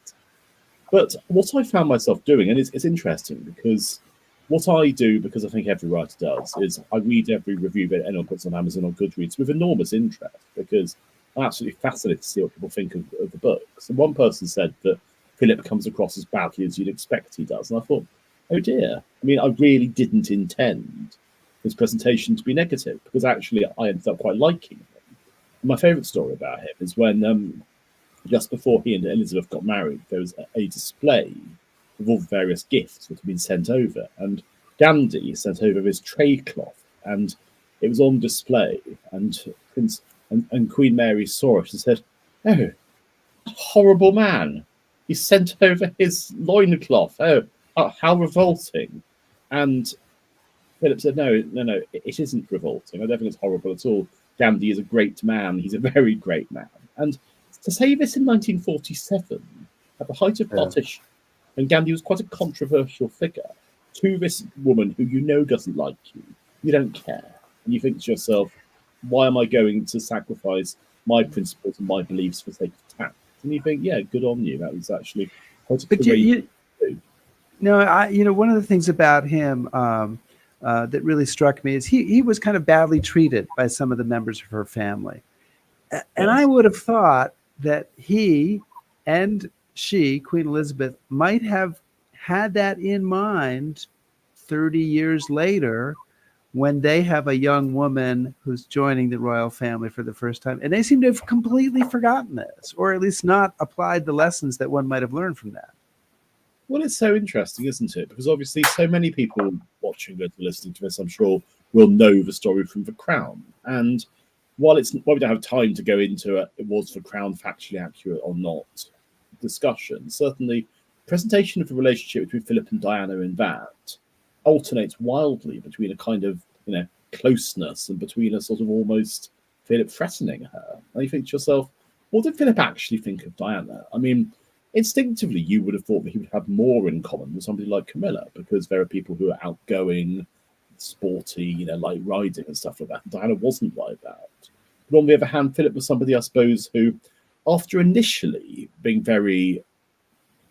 Speaker 3: But what I found myself doing, and it's interesting because what I do, because I think every writer does, is I read every review that anyone puts on Amazon or Goodreads with enormous interest, because I'm absolutely fascinated to see what people think of the books. And one person said that Philip comes across as badly as you'd expect he does. And I thought, oh dear. I mean, I really didn't intend his presentation to be negative, because actually I ended up quite liking him. And my favourite story about him is when, just before he and Elizabeth got married, there was a display of all the various gifts that had been sent over. And Gandhi sent over his tray cloth, and it was on display. And Queen Mary saw it and said, "Oh, horrible man. He sent over his loincloth. Oh, how revolting." And Philip said, no, it isn't revolting. I don't think it's horrible at all. Gandhi is a great man. He's a very great man. And to say this in 1947, at the height of partition, and Gandhi was quite a controversial figure, to this woman who you know doesn't like you, you don't care. And you think to yourself, why am I going to sacrifice my principles and my beliefs for the sake of tact? And you think, yeah, good on you. That was actually quite a courageous thing.
Speaker 2: No, one of the things about him that really struck me is he was kind of badly treated by some of the members of her family. And I would have thought that he and she, Queen Elizabeth, might have had that in mind 30 years later when they have a young woman who's joining the royal family for the first time. And they seem to have completely forgotten this, or at least not applied the lessons that one might have learned from that.
Speaker 3: Well, it's so interesting, isn't it? Because obviously, so many people watching and listening to this, I'm sure, will know the story from The Crown. And while we don't have time to go into it was The Crown factually accurate or not discussion, certainly presentation of the relationship between Philip and Diana in that alternates wildly between a kind of closeness and between a sort of almost Philip threatening her. And you think to yourself, what did Philip actually think of Diana? I mean, instinctively, you would have thought that he would have more in common with somebody like Camilla, because there are people who are outgoing, sporty, like riding and stuff like that. Diana wasn't like that. But on the other hand, Philip was somebody, I suppose, who, after initially being very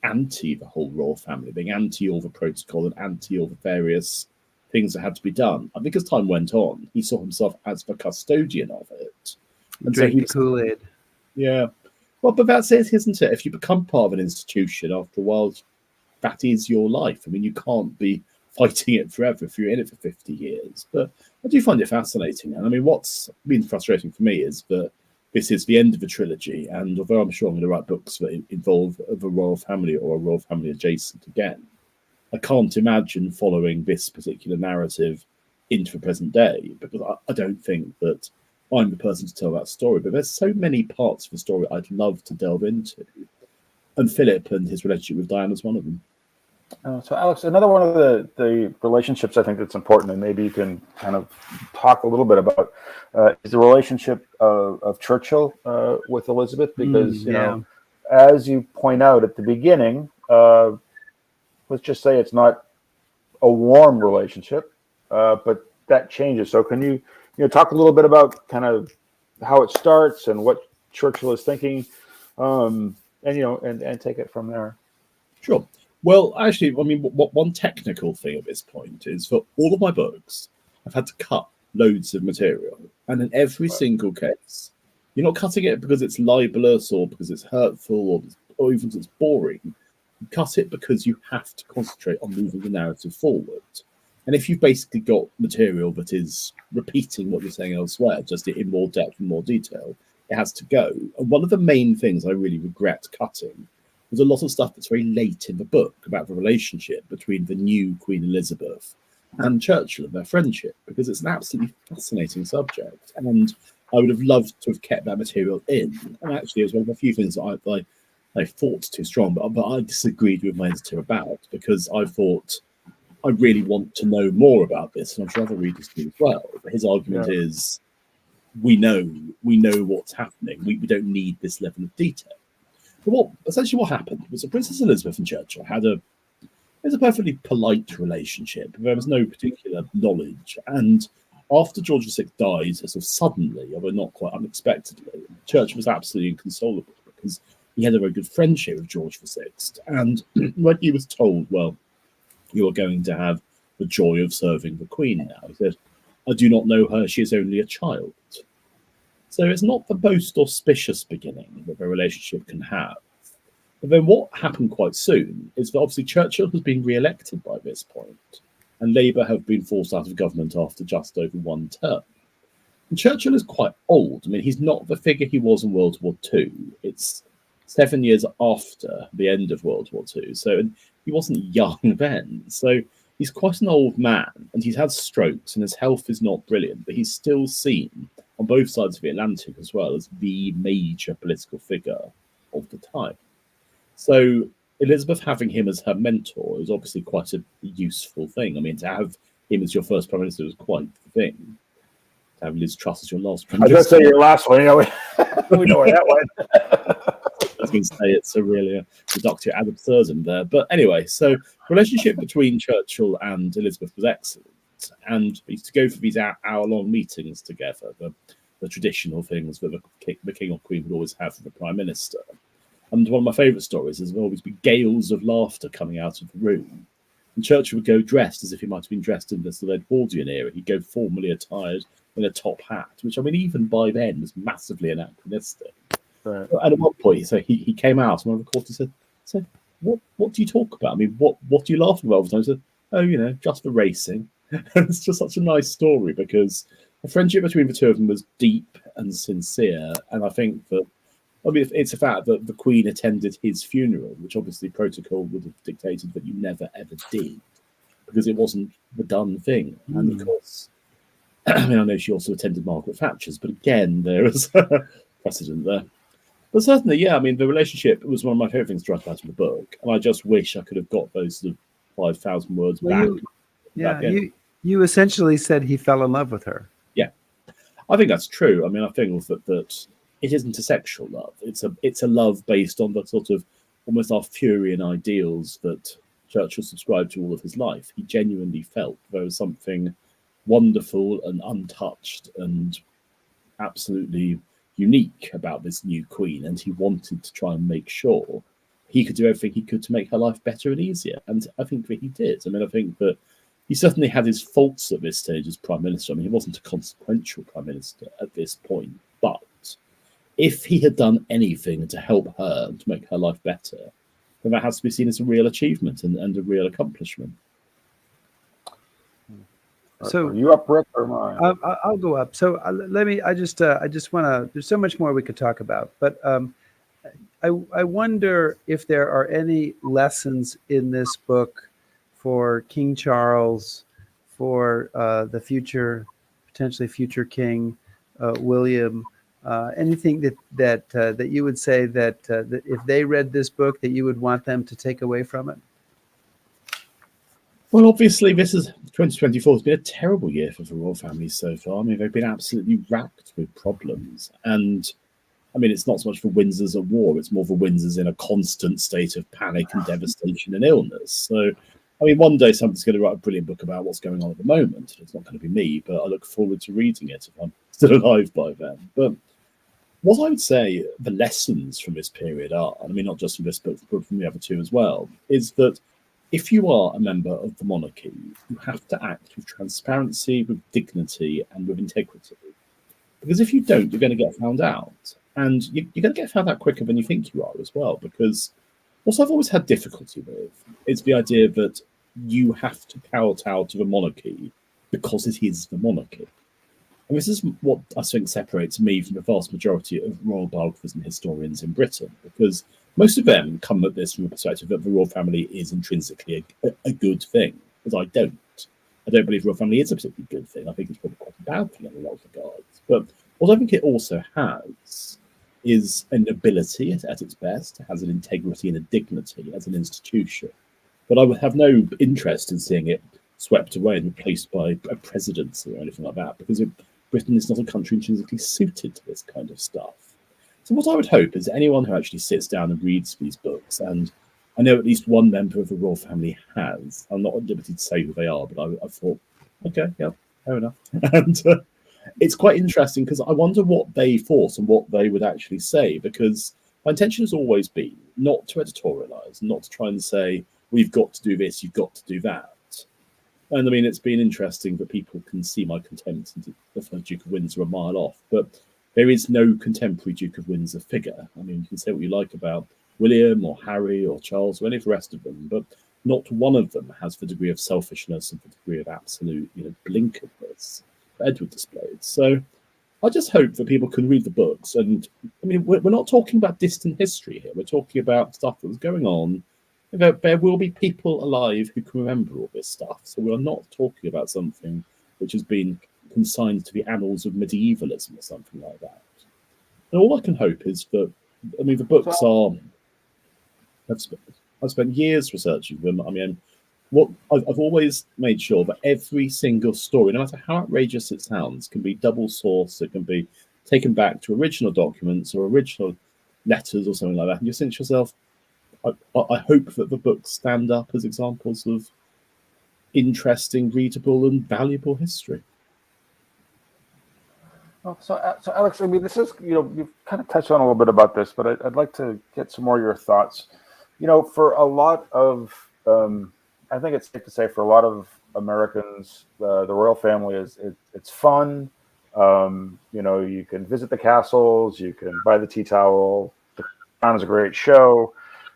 Speaker 3: anti the whole royal family, being anti all the protocol and anti all the various things that had to be done, I think as time went on, he saw himself as the custodian of it. And
Speaker 2: Drink the Kool-Aid.
Speaker 3: Yeah. Well, but that's it, isn't it? If you become part of an institution, after a while, that is your life. I mean, you can't be fighting it forever if you're in it for 50 years. But I do find it fascinating. And I mean, what's been frustrating for me is that this is the end of a trilogy. And although I'm sure I'm going to write books that involve the royal family or a royal family adjacent again, I can't imagine following this particular narrative into the present day, because I don't think that I'm the person to tell that story. But there's so many parts of the story I'd love to delve into. And Philip and his relationship with Diana is one of them.
Speaker 4: So, Alex, another one of the relationships I think that's important, and maybe you can kind of talk a little bit about, is the relationship of Churchill with Elizabeth, because, you know, as you point out at the beginning, let's just say it's not a warm relationship, but that changes. So can you talk a little bit about kind of how it starts and what Churchill is thinking, and take it from there?
Speaker 3: Sure. Well, actually, I mean, one technical thing at this point is for all of my books, I've had to cut loads of material. And in every single case, you're not cutting it because it's libelous or because it's hurtful or even because it's boring. You cut it because you have to concentrate on moving the narrative forward. And if you've basically got material that is repeating what you're saying elsewhere, just in more depth and more detail, it has to go. And one of the main things I really regret cutting was a lot of stuff that's very late in the book about the relationship between the new Queen Elizabeth and Churchill and their friendship, because it's an absolutely fascinating subject. And I would have loved to have kept that material in. And actually, it was one of the few things that I thought too strong, but I disagreed with my editor about, because I thought I really want to know more about this, and I'm sure other readers do as well. But his argument is, we know what's happening. We don't need this level of detail. But essentially what happened was that Princess Elizabeth and Churchill had a perfectly polite relationship. There was no particular knowledge. And after George VI died, sort of suddenly, although not quite unexpectedly, Churchill was absolutely inconsolable, because he had a very good friendship with George VI. And when he was told, well, you are going to have the joy of serving the Queen now, he said, I do not know her, she is only a child. So it's not the most auspicious beginning that the relationship can have. But then what happened quite soon is that obviously Churchill has been re-elected by this point, and Labour have been forced out of government after just over one term. And Churchill is quite old. I mean, he's not the figure he was in World War II. It's 7 years after the end of World War II. So he wasn't young then. So he's quite an old man, and he's had strokes, and his health is not brilliant, but he's still seen on both sides of the Atlantic as well as the major political figure of the time. So Elizabeth having him as her mentor is obviously quite a useful thing. I mean, to have him as your first prime minister was quite the thing. To have Liz Truss as your last prime minister.
Speaker 4: I was going to say your last one. We know where that went.
Speaker 3: I was going to say it's a really reductio ad absurdum there. But anyway, so relationship between Churchill and Elizabeth was excellent. And we used to go for these hour-long meetings together, the traditional things that the king or queen would always have for the prime minister. And one of my favourite stories is there would always be gales of laughter coming out of the room. And Churchill would go dressed as if he might have been dressed in the sort of Edwardian era. He'd go formally attired in a top hat, which, I mean, even by then was massively anachronistic. Right. And at one point, so he came out, and one of the reporters said, what do you talk about? I mean, what do you laugh about all the time? He said, oh, just the racing. It's just such a nice story, because the friendship between the two of them was deep and sincere. And I think that I mean, it's a fact that the Queen attended his funeral, which obviously protocol would have dictated that you never ever did, because it wasn't the done thing. And of course, I mean, I know she also attended Margaret Thatcher's, but again, there is precedent there. But certainly, yeah, I mean, the relationship was one of my favourite things to write about in the book, and I just wish I could have got those sort of 5,000 words back.
Speaker 2: You essentially said he fell in love with her.
Speaker 3: Yeah, I think that's true. I mean, I think that it isn't a sexual love. It's a love based on the sort of almost Arthurian ideals that Churchill subscribed to all of his life. He genuinely felt there was something wonderful and untouched and absolutely unique about this new queen, and he wanted to try and make sure he could do everything he could to make her life better and easier. And I think that he did. I mean, I think that he certainly had his faults at this stage as prime minister. I mean, he wasn't a consequential prime minister at this point, but if he had done anything to help her and to make her life better, then that has to be seen as a real achievement and a real accomplishment.
Speaker 2: So
Speaker 4: are you up, Rick, or am I?
Speaker 2: I'll go up. So let me. I just want to. There's so much more we could talk about, but I wonder if there are any lessons in this book for King Charles, for the future, potentially future King William. Anything that you would say that if they read this book, that you would want them to take away from it?
Speaker 3: Well, obviously, 2024 has been a terrible year for the royal family so far. I mean, they've been absolutely racked with problems. And I mean, it's not so much for Windsors at war, it's more for Windsors in a constant state of panic and devastation and illness. So, I mean, one day somebody's going to write a brilliant book about what's going on at the moment. It's not going to be me, but I look forward to reading it if I'm still alive by then. But what I would say the lessons from this period are, I mean, not just from this book, but from the other two as well, is that if you are a member of the monarchy, you have to act with transparency, with dignity, and with integrity. Because if you don't, you're going to get found out. And you're going to get found out quicker than you think you are as well. Because what I've always had difficulty with is the idea that you have to kowtow to the monarchy because it is the monarchy. And this is what I think separates me from the vast majority of royal biographers and historians in Britain, because most of them come at this from the perspective that the royal family is intrinsically a good thing, as I don't. I don't believe the royal family is a particularly good thing. I think it's probably quite a bad thing in a lot of regards. But what I think it also has is a nobility at its best. It has an integrity and a dignity as an institution. But I would have no interest in seeing it swept away and replaced by a presidency or anything like that, because Britain is not a country intrinsically suited to this kind of stuff. So what I would hope is anyone who actually sits down and reads these books, and I know at least one member of the royal family has, I'm not at liberty to say who they are, but I thought, okay, yeah, fair enough. And it's quite interesting because I wonder what they thought and what they would actually say, because my intention has always been not to editorialize, not to try and say, we've got to do this, you've got to do that. And I mean, it's been interesting that people can see my contempt into the first Duke of Windsor a mile off, but there is no contemporary Duke of Windsor figure. I mean, you can say what you like about William or Harry or Charles or any of the rest of them, but not one of them has the degree of selfishness and the degree of absolute, blinkeredness that Edward displayed. So I just hope that people can read the books. And I mean, we're not talking about distant history here. We're talking about stuff that was going on. There will be people alive who can remember all this stuff. So we're not talking about something which has been consigned to the annals of medievalism or something like that. And all I can hope is that, I mean, the books are, I've spent years researching them. I mean, what I've always made sure that every single story, no matter how outrageous it sounds, can be double sourced. It can be taken back to original documents or original letters or something like that. And you think to yourself, I hope that the books stand up as examples of interesting, readable, and valuable history.
Speaker 4: So Alex, I mean, this is, you've kind of touched on a little bit about this, but I'd like to get some more of your thoughts. For a lot of, I think it's safe to say for a lot of Americans, the royal family it's fun. You can visit the castles, you can buy the tea towel. The Crown is a great show.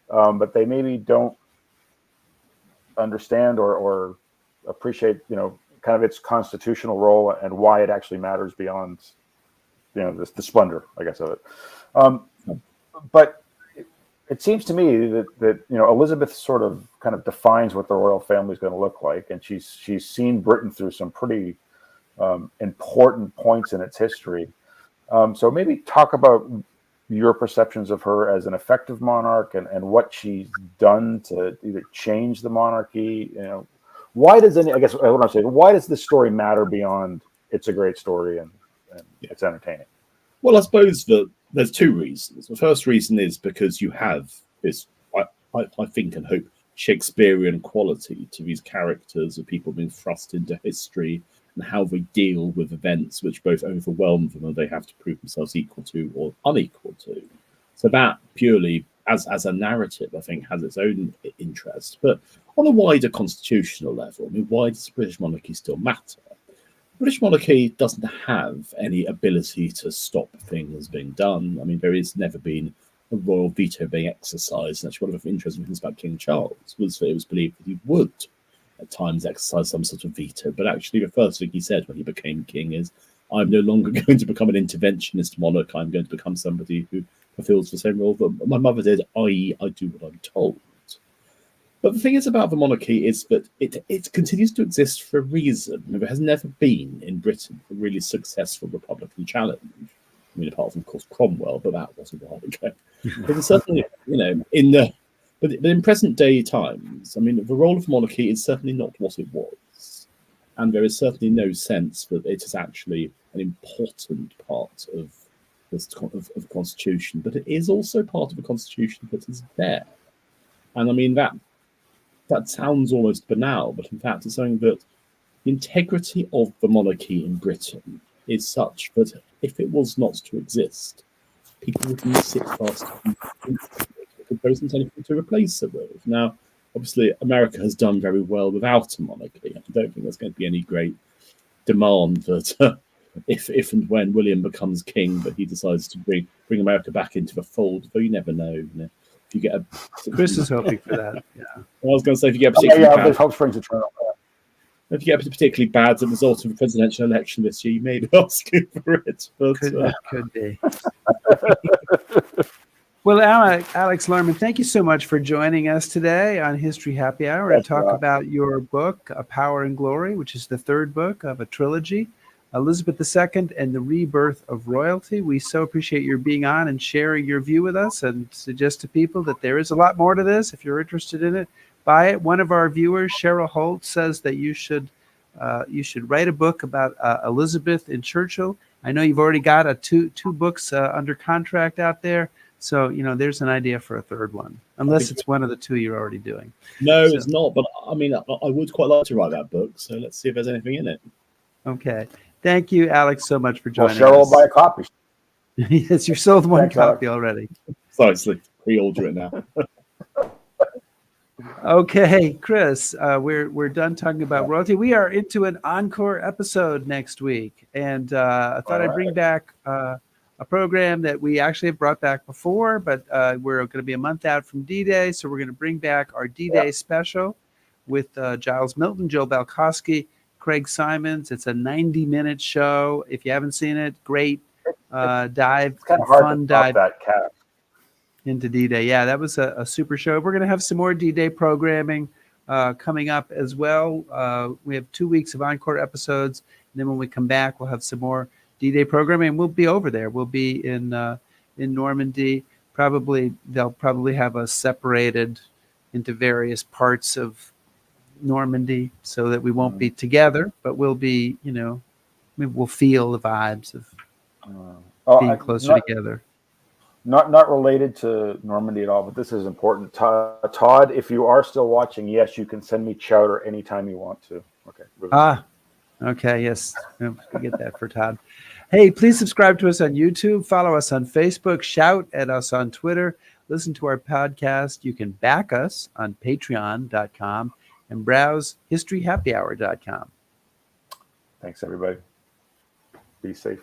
Speaker 4: But they maybe don't understand or appreciate, kind of its constitutional role and why it actually matters beyond, the splendor, I guess, of it. but it seems to me that Elizabeth sort of kind of defines what the royal family is going to look like, and she's seen Britain through some pretty important points in its history. So maybe talk about your perceptions of her as an effective monarch and what she's done to either change the monarchy. Why does why does this story matter beyond it's a great story and it's entertaining?
Speaker 3: Well, I suppose that there's two reasons. The first reason is because you have this, I think and hope, Shakespearean quality to these characters of people being thrust into history and how they deal with events which both overwhelm them and they have to prove themselves equal to or unequal to. So that purely, as a narrative, I think has its own interest. But on a wider constitutional level, why does the British monarchy still matter? The British monarchy doesn't have any ability to stop things being done. There has never been a royal veto being exercised. And actually, one of the interesting things about King Charles was that it was believed that he would at times exercise some sort of veto. But actually, the first thing he said when he became king is, I'm no longer going to become an interventionist monarch. I'm going to become somebody who fulfills the same role that my mother did, i.e. I do what I'm told. But the thing is about the monarchy is that it continues to exist for a reason. There has never been in Britain a really successful Republican challenge. Apart from, of course, Cromwell, but that was a while ago. But certainly, but in present day times, the role of monarchy is certainly not what it was. And there is certainly no sense that it is actually an important part of the Constitution, but it is also part of the Constitution that is there. And that sounds almost banal, but in fact it's something that the integrity of the monarchy in Britain is such that if it was not to exist, people would miss it fast because there isn't anything to replace it with. Now, obviously, America has done very well without a monarchy. I don't think there's going to be any great demand that if and when William becomes king, that he decides to bring America back into the fold, though you never know. If you get a...
Speaker 2: Chris is hoping for that. Yeah.
Speaker 3: I was going to say, if you get a particularly bad...
Speaker 4: hope springs eternal.
Speaker 3: If you get a particularly bad result of a presidential election this year, you may be asking for it. But,
Speaker 2: could be. Well, Alex Larman, thank you so much for joining us today on History Happy Hour to talk about your book, A Power and Glory, which is the third book of a trilogy, Elizabeth II and the Rebirth of Royalty. We so appreciate your being on and sharing your view with us, and suggest to people that there is a lot more to this. If you're interested in it, buy it. One of our viewers, Cheryl Holt, says that you should write a book about Elizabeth and Churchill. I know you've already got two books under contract out there. So, there's an idea for a third one, unless it's one of the two you're already doing.
Speaker 3: No, it's not. But I would quite like to write that book. So let's see if there's anything in it.
Speaker 2: Okay. Thank you, Alex, so much for joining
Speaker 4: Cheryl
Speaker 2: us.
Speaker 4: will buy a copy.
Speaker 2: Yes, you sold one
Speaker 4: Thanks,
Speaker 2: copy
Speaker 4: Alex.
Speaker 2: already.
Speaker 3: Precisely. Pre-order it now.
Speaker 2: Okay, Chris, we're done talking about royalty. We are into an encore episode next week, and I thought I'd bring back a program that we actually have brought back before, but we're going to be a month out from D-Day, so we're going to bring back our D-Day special with Giles Milton, Joe Balkowski, Craig Simons. It's a 90-minute show. If you haven't seen it, great dive,
Speaker 4: It's kind of hard
Speaker 2: fun
Speaker 4: to top
Speaker 2: dive
Speaker 4: that cast.
Speaker 2: into D-Day. Yeah, that was a super show. We're going to have some more D-Day programming coming up as well. We have 2 weeks of encore episodes, and then when we come back, we'll have some more D-Day programming. We'll be over there. We'll be in Normandy. They'll probably have us separated into various parts of Normandy so that we won't be together, but we'll be, we'll feel the vibes of being closer together.
Speaker 4: Not related to Normandy at all, but this is important. Todd, if you are still watching, yes, you can send me chowder anytime you want to. Okay.
Speaker 2: Okay. Yes. We get that for Todd. Hey, please subscribe to us on YouTube. Follow us on Facebook. Shout at us on Twitter. Listen to our podcast. You can back us on patreon.com and browse historyhappyhour.com.
Speaker 4: Thanks, everybody. Be safe.